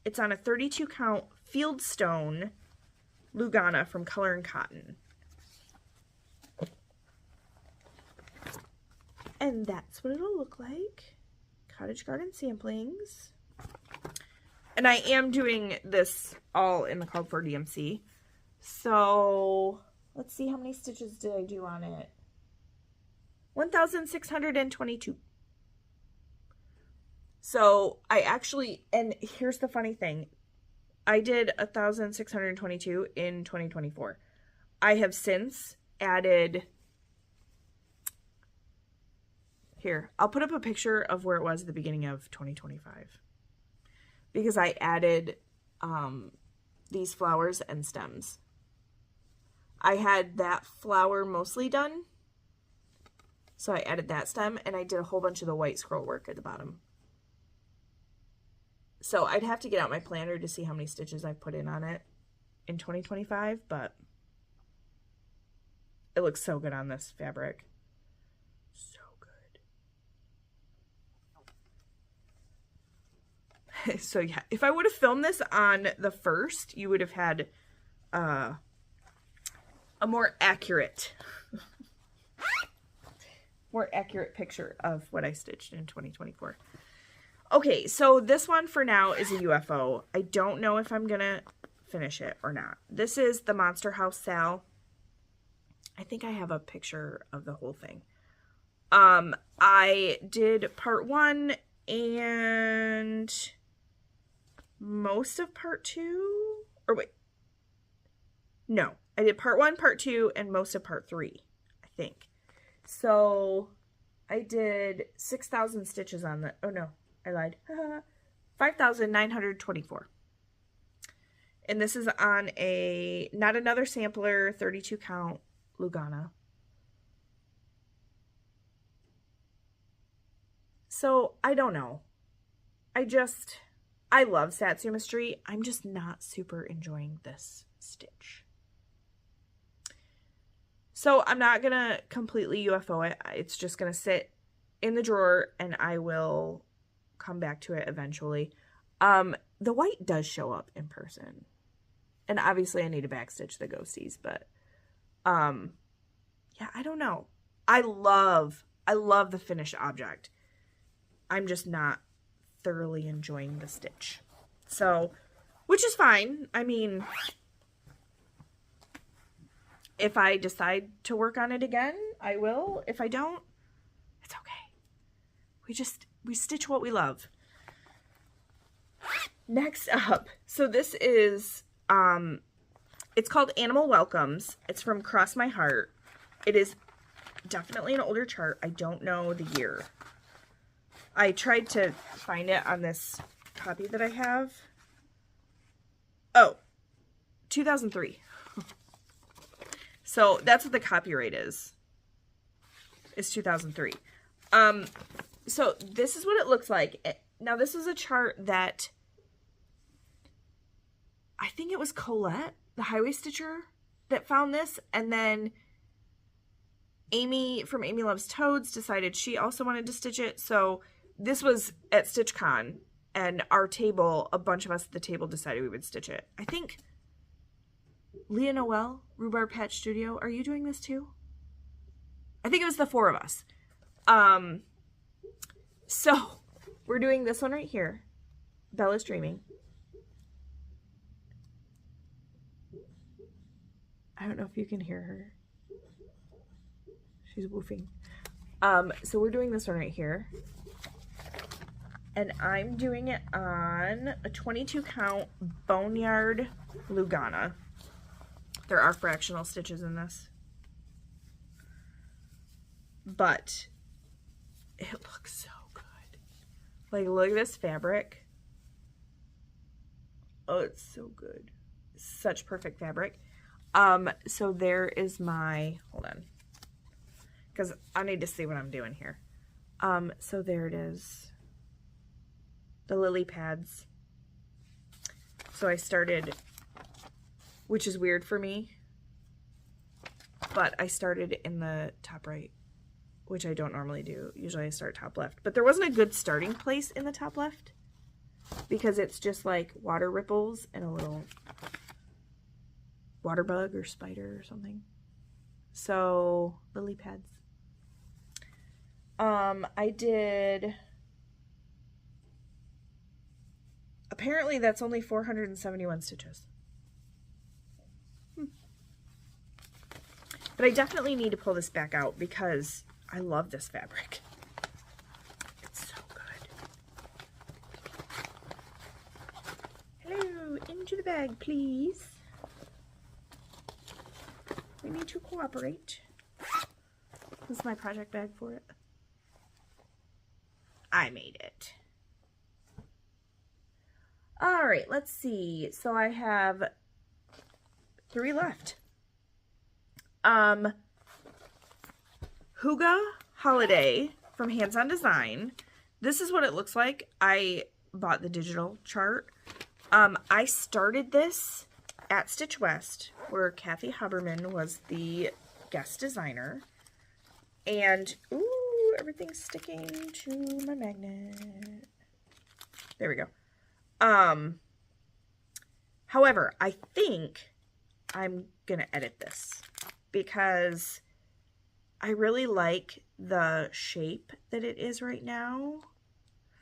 It's on a 32 count Fieldstone Lugana from Color and Cotton. And that's what it'll look like. Cottage Garden Samplings. And I am doing this all in the Called For DMC. So let's see, how many stitches did I do on it? 1,622. So I actually, and here's the funny thing, I did 1,622 in 2024. I have since added, here, I'll put up a picture of where it was at the beginning of 2025. Because I added these flowers and stems. I had that flower mostly done. So I added that stem, and I did a whole bunch of the white scroll work at the bottom. So I'd have to get out my planner to see how many stitches I've put in on it in 2025, but it looks so good on this fabric. So good. So yeah, if I would have filmed this on the 1st, you would have had a more accurate picture of what I stitched in 2024. Okay, so this one for now is a UFO. I don't know if I'm gonna finish it or not. This is the Monster House Sal I think I have a picture of the whole thing. I did part 1 and most of part 2, or wait, no, I did part 1, part 2, and most of part 3, I think. So I did 6,000 stitches on the, oh no, I lied, 5,924. And this is on a, not another sampler, 32 count Lugana. So I don't know. I love Satsuma Street. I'm just not super enjoying this stitch. So I'm not going to completely UFO it. It's just going to sit in the drawer and I will come back to it eventually. The white does show up in person. And obviously I need to backstitch the ghosties, but yeah, I don't know. I love the finished object. I'm just not thoroughly enjoying the stitch. So, which is fine. I mean, if I decide to work on it again, I will. If I don't, it's okay. We stitch what we love. Next up, so this is, it's called Animal Welcomes. It's from Cross My Heart. It is definitely an older chart. I don't know the year. I tried to find it on this copy that I have. Oh, 2003. So that's what the copyright is. It's 2003. So this is what it looks like. Now this is a chart that I think it was Colette, the highway stitcher, that found this, and then Amy from Amy Loves Toads decided she also wanted to stitch it. So this was at StitchCon, and our table, a bunch of us at the table decided we would stitch it. I think Leah Noel, Rhubarb Patch Studio, are you doing this too? I think it was the 4 of us. So we're doing this one right here. Bella's Dreaming. I don't know if you can hear her. She's woofing. So we're doing this one right here. And I'm doing it on a 22 count Boneyard Lugana. There are fractional stitches in this. But it looks so good. Like, look at this fabric. Oh, it's so good. Such perfect fabric. So there is my, hold on, because I need to see what I'm doing here. So there it is. The lily pads. So I started, which is weird for me, but I started in the top right, which I don't normally do. Usually I start top left, but there wasn't a good starting place in the top left because it's just like water ripples and a little water bug or spider or something. So lily pads. I did, apparently that's only 471 stitches. But I definitely need to pull this back out because I love this fabric. It's so good. Hello, into the bag, please. We need to cooperate. This is my project bag for it. I made it. All right, let's see. So I have 3 left. Huga Holiday from Hands On Design. This is what it looks like. I bought the digital chart. I started this at Stitch West, where Kathy Haberman was the guest designer. And, ooh, everything's sticking to my magnet. There we go. However, I think I'm gonna edit this because I really like the shape that it is right now.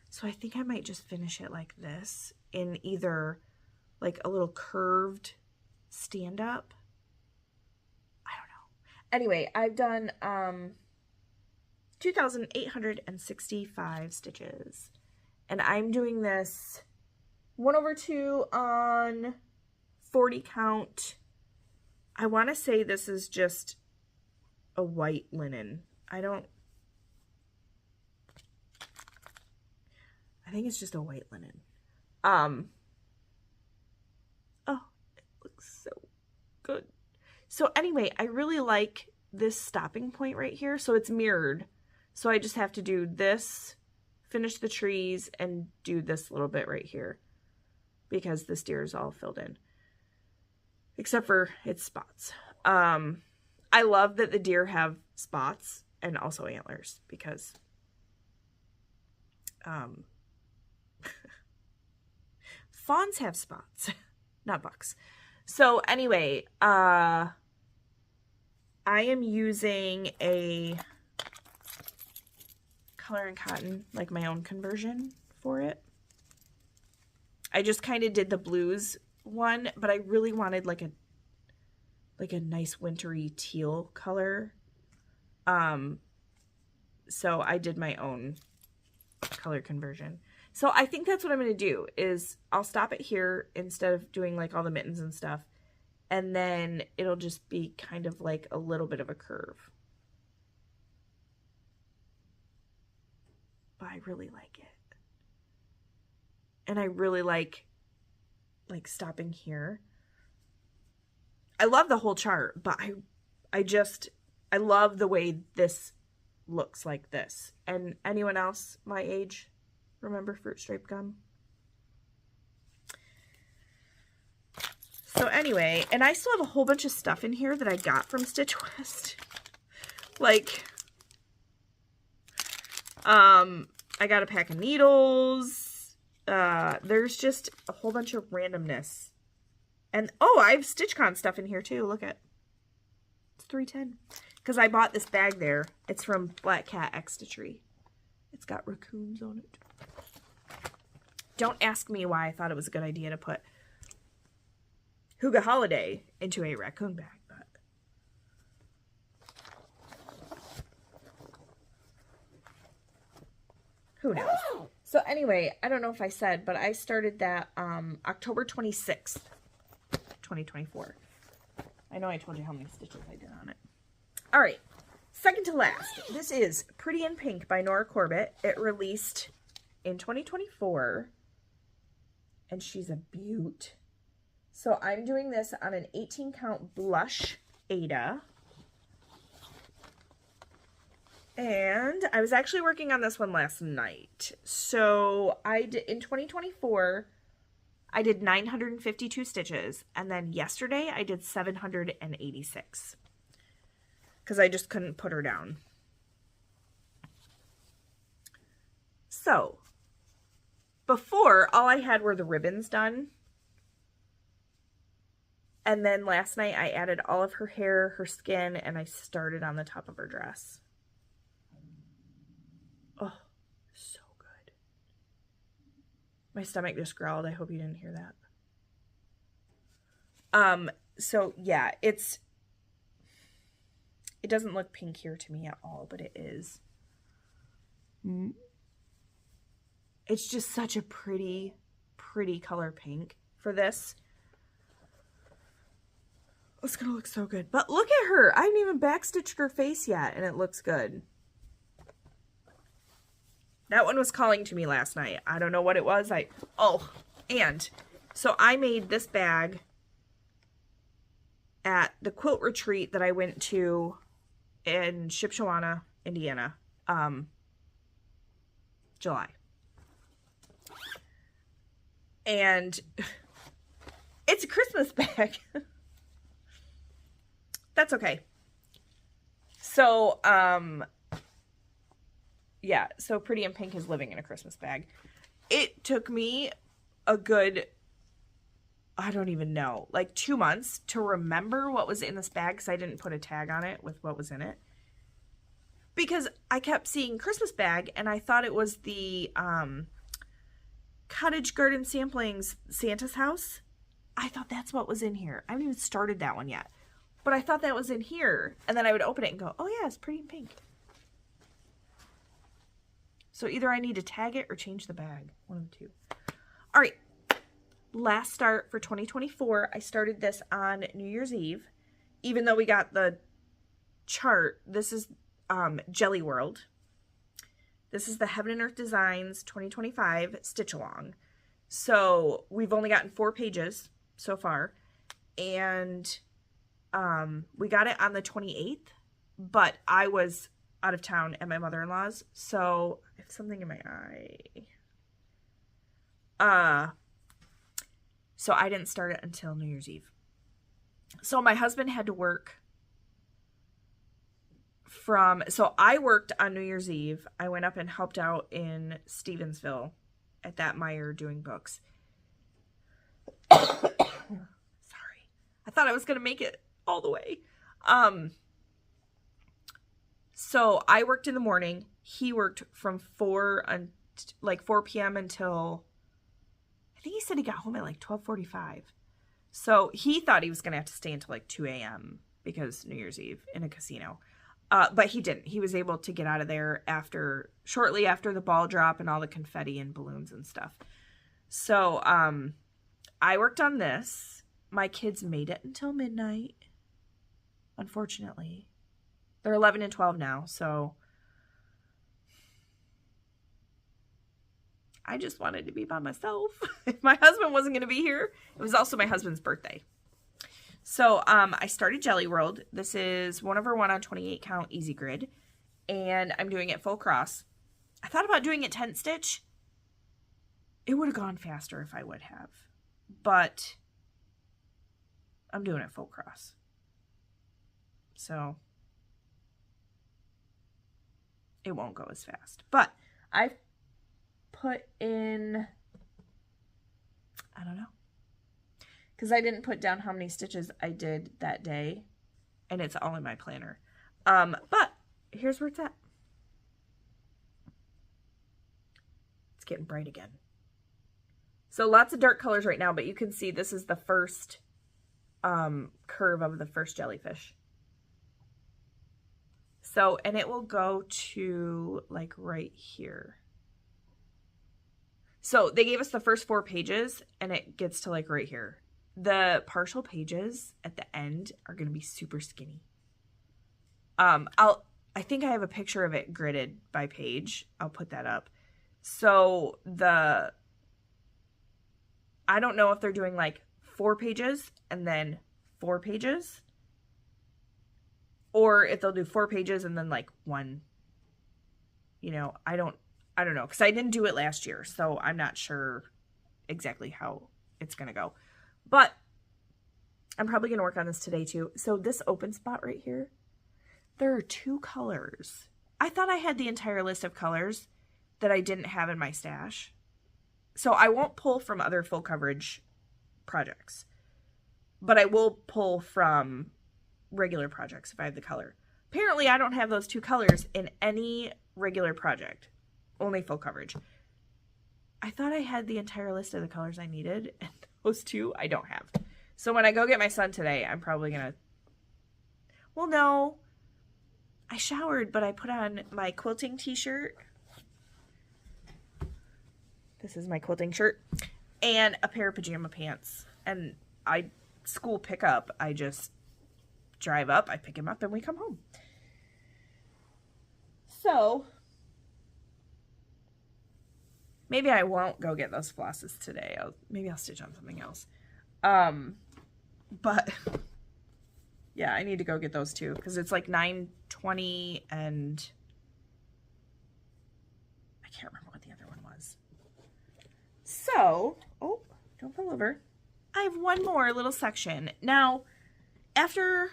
So I think I might just finish it like this in either like a little curved stand-up. I don't know. Anyway, I've done 2,865 stitches. And I'm doing this 1/2 on 40 count. I want to say this is just a white linen. I think it's just a white linen. Oh, it looks so good. So anyway, I really like this stopping point right here. So it's mirrored. So I just have to do this, finish the trees, and do this little bit right here because this deer is all filled in. Except for its spots. I love that the deer have spots and also antlers because fawns have spots, not bucks. So anyway, I am using a Color and Cotton, like my own conversion for it. I just kind of did the blues one, but I really wanted like a nice wintry teal color. So I did my own color conversion. So I think that's what I'm going to do is I'll stop it here instead of doing like all the mittens and stuff. And then it'll just be kind of like a little bit of a curve. But I really like it. And I really like stopping here. I love the whole chart, but I love the way this looks like this. And anyone else my age remember fruit stripe gum? So anyway, and I still have a whole bunch of stuff in here that I got from Stitch West. Like, I got a pack of needles. There's just a whole bunch of randomness. And, oh, I have StitchCon stuff in here, too. Look at it's $3.10. Because I bought this bag there. It's from Black Cat X Stitchery. It's got raccoons on it. Don't ask me why I thought it was a good idea to put Hygge Holiday into a raccoon bag, but who knows? So anyway, I don't know if I said, but I started that October 26th, 2024. I know I told you how many stitches I did on it. All right, second to last. This is Pretty in Pink by Nora Corbett. It released in 2024, and she's a beaut. So I'm doing this on an 18 count blush Aida. And I was actually working on this one last night. So I did, in 2024, I did 952 stitches. And then yesterday I did 786. Because I just couldn't put her down. So, before, all I had were the ribbons done. And then last night I added all of her hair, her skin, and I started on the top of her dress. Oh, so good. My stomach just growled. I hope you didn't hear that. So yeah, it doesn't look pink here to me at all, but it is. It's just such a pretty, pretty color pink for this. It's gonna look so good. But look at her. I haven't even backstitched her face yet, and it looks good. That one was calling to me last night. I don't know what it was. And so I made this bag at the quilt retreat that I went to in Shipshewana, Indiana, July. And it's a Christmas bag. That's okay. So, yeah, so Pretty in Pink is living in a Christmas bag. It took me a good, I don't even know, like 2 months to remember what was in this bag because I didn't put a tag on it with what was in it. Because I kept seeing Christmas bag and I thought it was the Cottage Garden Samplings Santa's House. I thought that's what was in here. I haven't even started that one yet. but I thought that was in here. And then I would open it and go, oh yeah, it's pretty pink. So either I need to tag it or change the bag. One of the two. All right. Last start for 2024. I started this on New Year's Eve. Even though we got the chart, this is Jelly World. This is the Heaven and Earth Designs 2025 Stitch Along. So we've only gotten 4 pages so far. And we got it on the 28th. But I was out of town at my mother-in-law's. So I have something in my eye. So I didn't start it until New Year's Eve. So my husband had to work so I worked on New Year's Eve. I went up and helped out in Stevensville at that Meyer doing books. Sorry. I thought I was going to make it all the way. So I worked in the morning. He worked from 4 p.m. until, I think he said he got home at like 12:45. So he thought he was going to have to stay until like 2 a.m. because New Year's Eve in a casino. But he didn't. He was able to get out of there shortly after the ball drop and all the confetti and balloons and stuff. So I worked on this. My kids made it until midnight, unfortunately. They're 11 and 12 now, so I just wanted to be by myself. If my husband wasn't going to be here, it was also my husband's birthday. So I started Jelly World. This is 1/1 on 28 count easy grid, and I'm doing it full cross. I thought about doing it 10 stitch. It would have gone faster if I would have, but I'm doing it full cross. So it won't go as fast, but I've put in, I don't know, because I didn't put down how many stitches I did that day, and it's all in my planner. But here's where it's at. It's getting bright again. So lots of dark colors right now, but you can see this is the first curve of the first jellyfish. So, and it will go to like right here. So they gave us the first 4 pages and it gets to like right here. The partial pages at the end are going to be super skinny. I think I have a picture of it gridded by page. I'll put that up. So I don't know if they're doing like 4 pages and then 4 pages, or if they'll do 4 pages and then like 1, you know, I don't know, because I didn't do it last year, so I'm not sure exactly how it's going to go. But I'm probably going to work on this today too. So this open spot right here, there are 2 colors. I thought I had the entire list of colors that I didn't have in my stash. So I won't pull from other full coverage projects, but I will pull from regular projects if I have the color. Apparently I don't have those 2 colors in any regular project, only full coverage. I thought I had the entire list of the colors I needed, and those 2 I don't have. So when I go get my son today, I'm probably gonna, well, no, I showered, but I put on my quilting t-shirt. This is my quilting shirt and a pair of pajama pants, and school pickup, I just drive up, I pick him up, and we come home. So maybe I won't go get those flosses today. Maybe I'll stitch on something else. But yeah, I need to go get those too, because it's like $9.20 and I can't remember what the other one was. So, oh, don't fall over. I have one more little section. Now, after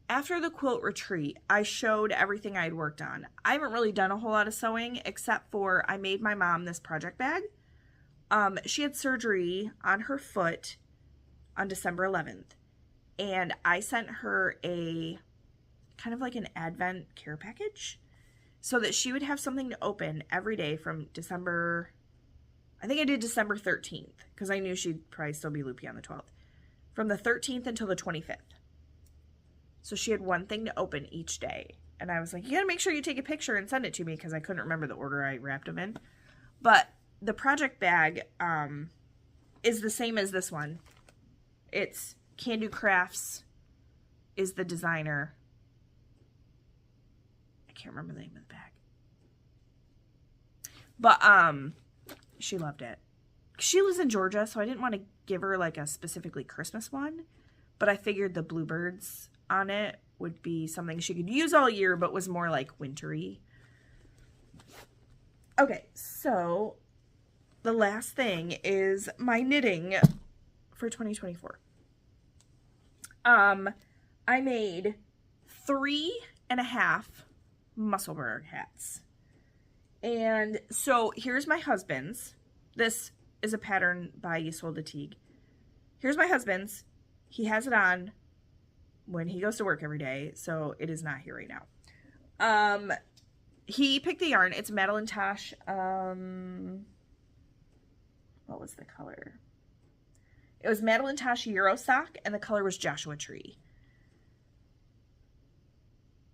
the quilt retreat, I showed everything I'd worked on. I haven't really done a whole lot of sewing, except for I made my mom this project bag. She had surgery on her foot on December 11th, and I sent her a kind of like an Advent care package so that she would have something to open every day from December, I think I did December 13th, because I knew she'd probably still be loopy on the 12th, from the 13th until the 25th. So she had one thing to open each day. And I was like, you gotta make sure you take a picture and send it to me because I couldn't remember the order I wrapped them in. But the project bag is the same as this one. It's Can Do Crafts is the designer. I can't remember the name of the bag. But she loved it. She lives in Georgia, so I didn't want to give her like a specifically Christmas one. But I figured the bluebirds on it would be something she could use all year, but was more like wintry. Okay, so the last thing is my knitting for 2024. I made 3.5 Musselburgh hats. And so here's my husband's. This is a pattern by Ysolda Teague. Here's my husband's. He has it on when he goes to work every day, so it is not here right now. He picked the yarn. It's Madeline Tosh. What was the color? It was Madeline Tosh Euro Sock, and the color was Joshua Tree.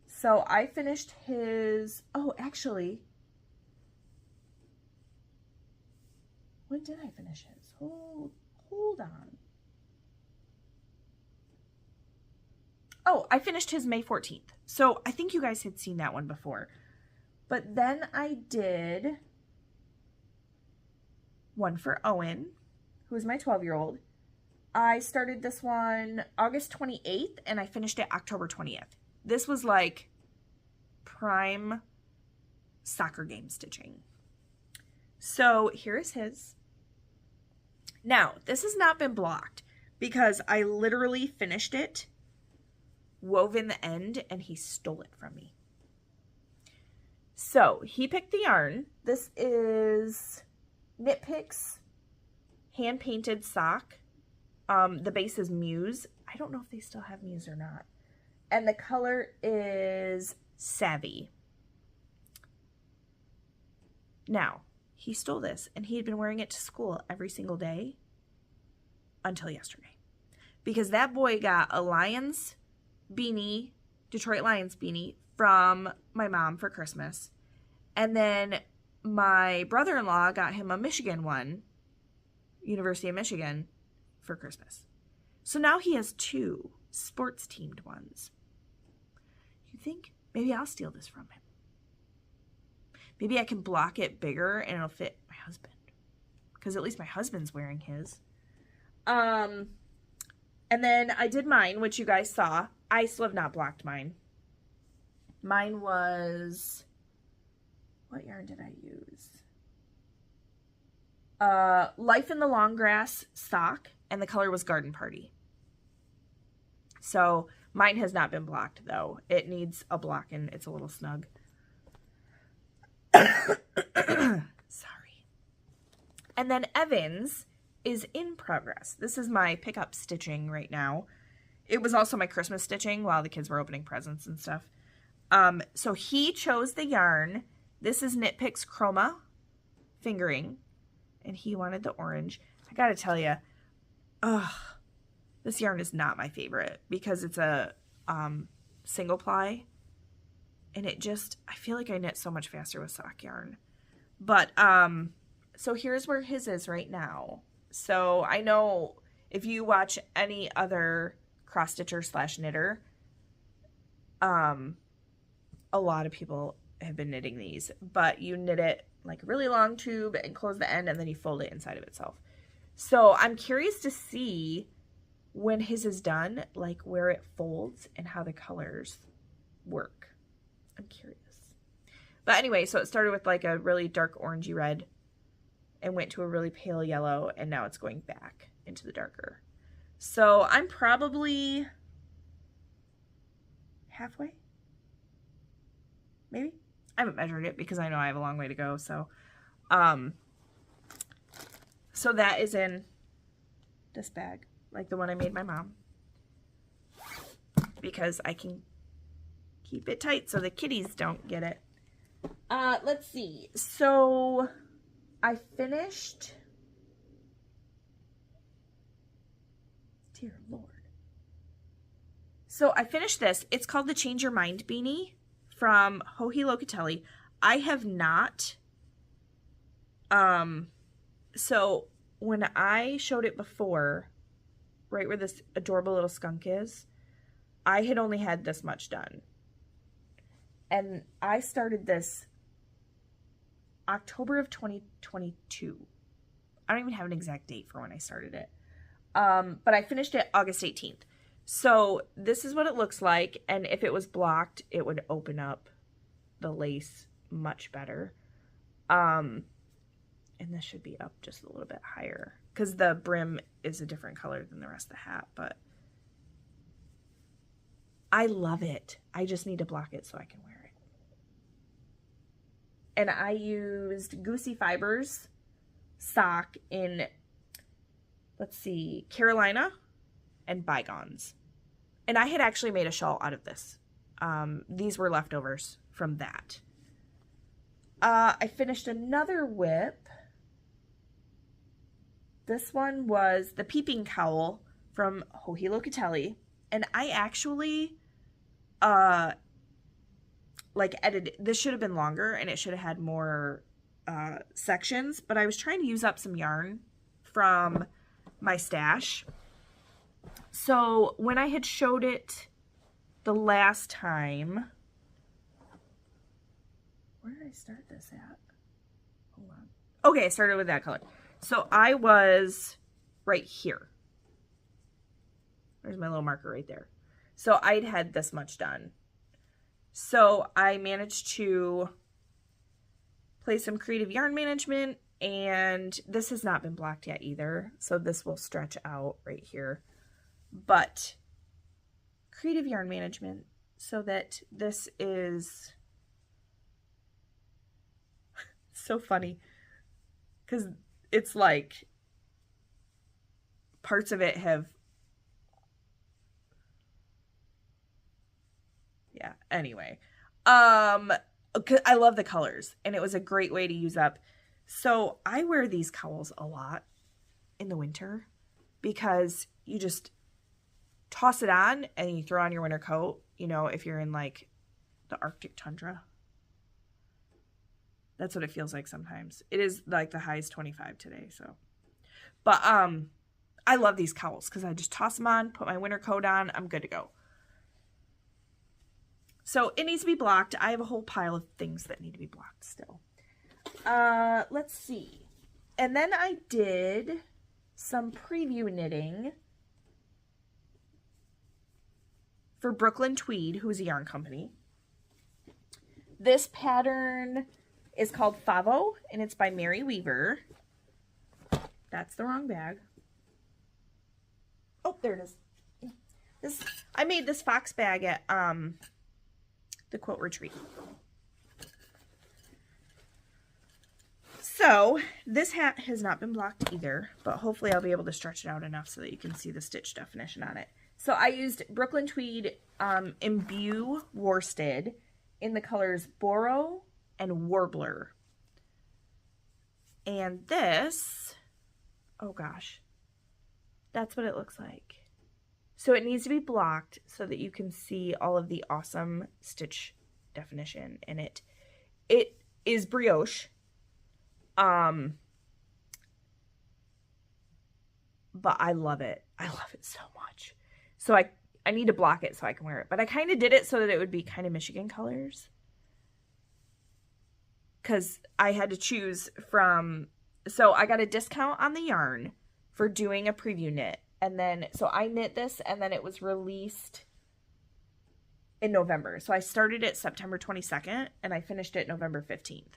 So I finished his... Oh, actually... When did I finish his? Hold on. Oh, I finished his May 14th. So I think you guys had seen that one before. But then I did one for Owen, who is my 12-year-old. I started this one August 28th, and I finished it October 20th. This was like prime soccer game stitching. So here is his. Now, this has not been blocked because I literally finished it, wove in the end, and he stole it from me. So he picked the yarn. This is Knit Picks hand-painted sock. The base is Muse. I don't know if they still have Muse or not. And the color is Savvy. Now, he stole this, and he had been wearing it to school every single day until yesterday. Because that boy got a Lions beanie, Detroit Lions beanie, from my mom for Christmas. And then my brother-in-law got him a Michigan one, University of Michigan, for Christmas. So now he has 2 sports-themed ones. You think maybe I'll steal this from him? Maybe I can block it bigger and it'll fit my husband. Because at least my husband's wearing his. And then I did mine, which you guys saw. I still have not blocked mine. Mine was... What yarn did I use? Life in the Long Grass sock. And the color was Garden Party. So mine has not been blocked, though. It needs a block and it's a little snug. Sorry. And then Evan's is in progress. This is my pickup stitching right now. It was also my Christmas stitching while the kids were opening presents and stuff. So he chose the yarn. This is Knit Picks Chroma fingering. And he wanted the orange. I gotta tell you, this yarn is not my favorite because it's a single ply. And it just, I feel like I knit so much faster with sock yarn. But, so here's where his is right now. So I know if you watch any other cross stitcher / knitter, a lot of people have been knitting these. But you knit it like a really long tube and close the end and then you fold it inside of itself. So I'm curious to see when his is done, like where it folds and how the colors work. I'm curious. But anyway, so it started with like a really dark orangey red and went to a really pale yellow, and now it's going back into the darker. So I'm probably halfway, maybe. I haven't measured it because I know I have a long way to go. So, so that is in this bag, like the one I made my mom, because I can keep it tight so the kitties don't get it. Let's see. So I finished. Dear Lord. So I finished this. It's called the Change Your Mind Beanie from Joji Locatelli. I have not. So when I showed it before, right where this adorable little skunk is, I had only had this much done. And I started this October of 2022. I don't even have an exact date for when I started it. But I finished it August 18th. So this is what it looks like. And if it was blocked, it would open up the lace much better. And this should be up just a little bit higher because the brim is a different color than the rest of the hat, but I love it. I just need to block it so I can wear it. And I used Goosey Fibers sock in, let's see, Carolina and Bygones. And I had actually made a shawl out of this. These were leftovers from that. I finished another WIP. This one was the Peeping Cowl from Joji Locatelli. And I actually, edited, this should have been longer and it should have had more sections. But I was trying to use up some yarn from my stash. So when I had showed it the last time, where did I start this at? Hold on. Okay, I started with that color. So I was right here. There's my little marker right there. So I'd had this much done. So I managed to play some creative yarn management, and this has not been blocked yet either. So this will stretch out right here. But creative yarn management so that this is so funny because it's like parts of it have, yeah, anyway. I love the colors and it was a great way to use up. So I wear these cowls a lot in the winter because you just toss it on and you throw on your winter coat, you know, if you're in like the Arctic tundra. That's what it feels like sometimes. It is like the high is 25 today, so. But I love these cowls because I just toss them on, put my winter coat on, I'm good to go. So it needs to be blocked. I have a whole pile of things that need to be blocked still. Let's see. And then I did some preview knitting for Brooklyn Tweed, who's a yarn company. This pattern is called Favo, and it's by Mary Weaver. That's the wrong bag. Oh, there it is. I made this fox bag at the Quilt Retreat. So this hat has not been blocked either, but hopefully I'll be able to stretch it out enough so that you can see the stitch definition on it. So I used Brooklyn Tweed Imbue Worsted in the colors Boro and Warbler. And this, oh gosh, that's what it looks like. So it needs to be blocked so that you can see all of the awesome stitch definition in it. It is brioche. But I love it. I love it so much. So I need to block it so I can wear it. But I kind of did it so that it would be kind of Michigan colors. Because I had to choose from... So I got a discount on the yarn for doing a preview knit. And then, so I knit this and then it was released in November. So I started it September 22nd and I finished it November 15th.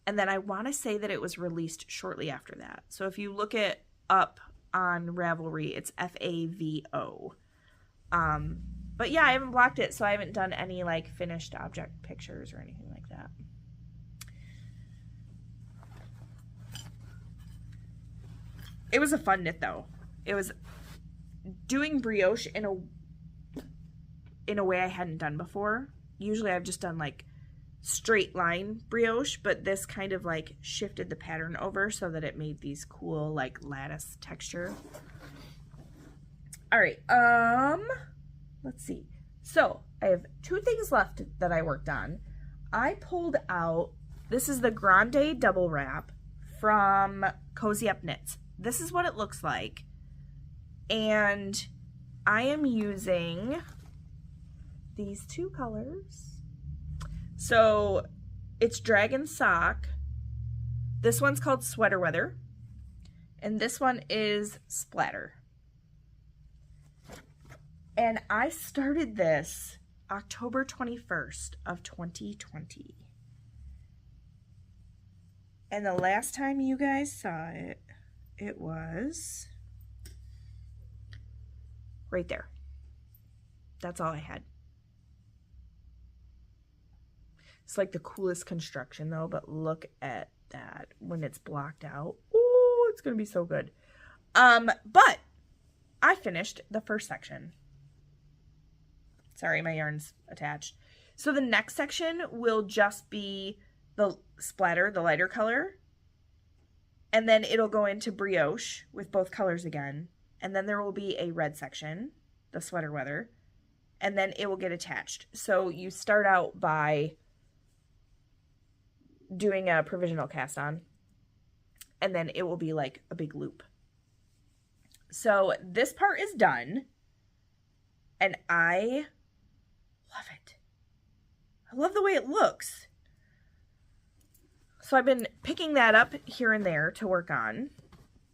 And then I want to say that it was released shortly after that. So if you look it up on Ravelry, it's F-A-V-O. But yeah, I haven't blocked it, so I haven't done any like finished object pictures or anything like that. It was a fun knit though. It was doing brioche in a way I hadn't done before. Usually I've just done like straight line brioche, but this kind of like shifted the pattern over so that it made these cool like lattice texture. All right. Let's see. So I have 2 things left that I worked on. I pulled out, this is the Grande double wrap from Cozy Up Knits. This is what it looks like. And I am using these 2 colors. So it's Dragon Sock. This one's called Sweater Weather. And this one is Splatter. And I started this October 21st of 2020. And the last time you guys saw it, it was right there. That's all I had. It's like the coolest construction though, but look at that when it's blocked out. Oh, it's gonna be so good. But I finished the first section. Sorry, my yarn's attached. So the next section will just be the splatter, the lighter color. And then it'll go into brioche with both colors again. And then there will be a red section, the sweater weather. And then it will get attached. So you start out by doing a provisional cast on. And then it will be like a big loop. So this part is done. And I love it. I love the way it looks. So I've been picking that up here and there to work on.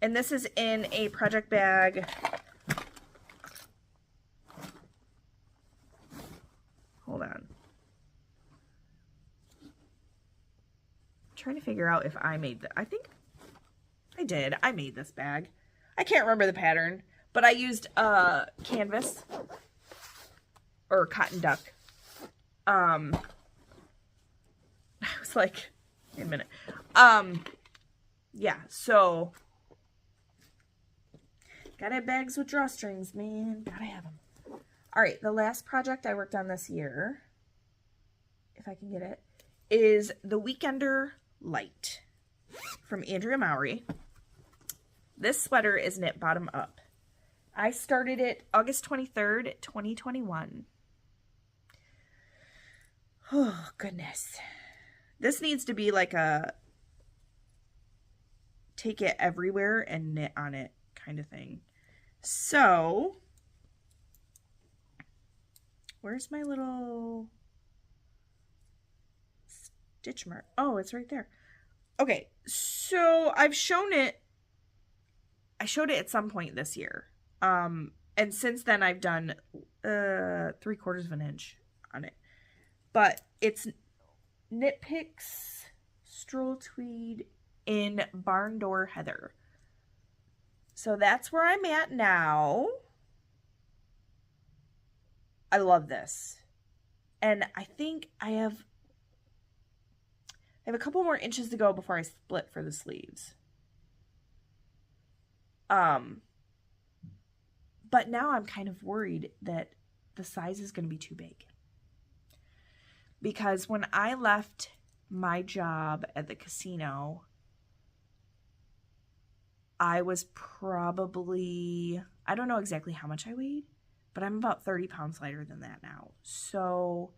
And this is in a project bag. Hold on. I'm trying to figure out if I made that. I think I did. I made this bag. I can't remember the pattern, but I used canvas or cotton duck. I was like, wait a minute. Yeah, so gotta have bags with drawstrings, man. Gotta have them. All right, the last project I worked on this year, if I can get it, is the Weekender Light from Andrea Mowry. This sweater is knit bottom up. I started it August 23rd, 2021. Oh, goodness. This needs to be like a take it everywhere and knit on it kind of thing. So, where's my little stitch mark? Oh, it's right there. Okay, so I've shown it. I showed it at some point this year. And since then I've done 3/4 of an inch on it. But it's Knit Picks Stroll Tweed in Barn Door Heather. So that's where I'm at now. I love this. And I think I have a couple more inches to go before I split for the sleeves. But now I'm kind of worried that the size is going to be too big. Because when I left my job at the casino, I was probably, I don't know exactly how much I weighed, but I'm about 30 pounds lighter than that now. So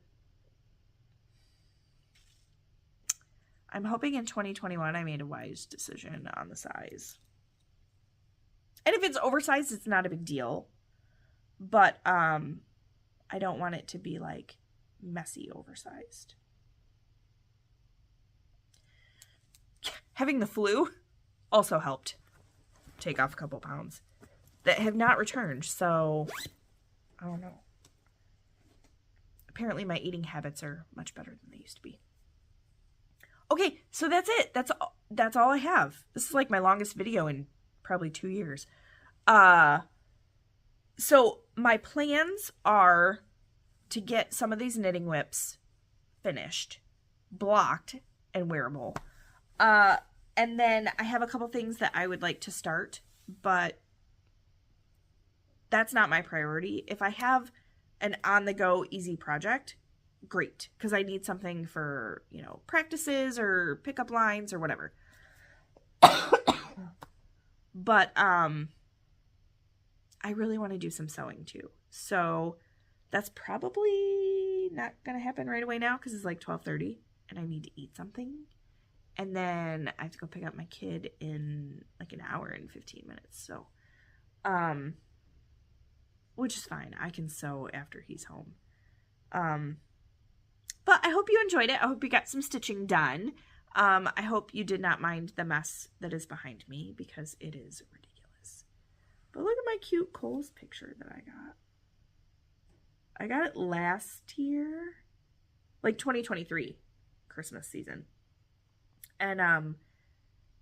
I'm hoping in 2021 I made a wise decision on the size. And if it's oversized, it's not a big deal. But I don't want it to be like messy oversized. Having the flu also helped take off a couple pounds that have not returned. So I don't know. Apparently my eating habits are much better than they used to be. Okay, so that's it. That's all I have. This is like my longest video in probably 2 years. So my plans are to get some of these knitting whips finished, blocked, and wearable. And then I have a couple things that I would like to start, but that's not my priority. If I have an on-the-go easy project, great, because I need something for, you know, practices or pickup lines or whatever. But I I really want to do some sewing too. So that's probably not going to happen right away now because it's like 12:30 and I need to eat something. And then I have to go pick up my kid in like an hour and 15 minutes. So, which is fine. I can sew after he's home. But I hope you enjoyed it. I hope you got some stitching done. I hope you did not mind the mess that is behind me because it is ridiculous. But look at my cute Kohl's picture that I got. I got it last year, like 2023 Christmas season. And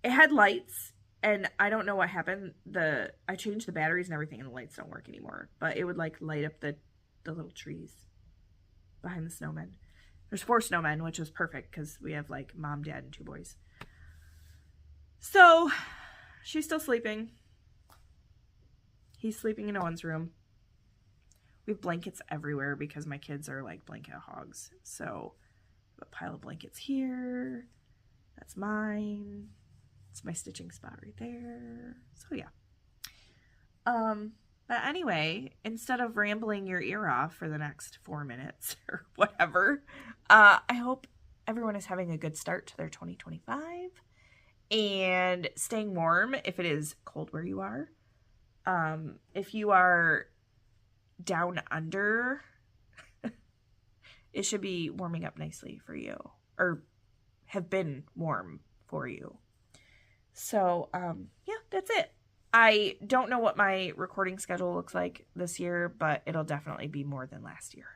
it had lights, and I don't know what happened. I changed the batteries and everything, and the lights don't work anymore. But it would like light up the little trees behind the snowmen. There's 4 snowmen, which was perfect because we have like mom, dad, and 2 boys. So she's still sleeping. He's sleeping in Owen's room. We have blankets everywhere because my kids are like blanket hogs. So a pile of blankets here. That's mine. It's my stitching spot right there. So yeah. But anyway, instead of rambling your ear off for the next 4 minutes or whatever, I hope everyone is having a good start to their 2025 and staying warm if it is cold where you are. If you are down under, it should be warming up nicely for you, or have been warm for you. So, yeah, that's it. I don't know what my recording schedule looks like this year, but it'll definitely be more than last year.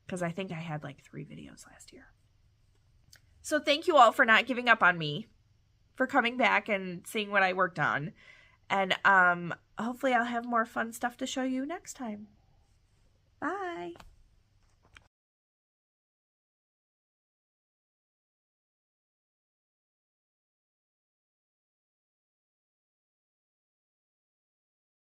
Because I think I had like 3 videos last year. So thank you all for not giving up on me, for coming back and seeing what I worked on. And hopefully I'll have more fun stuff to show you next time. Bye.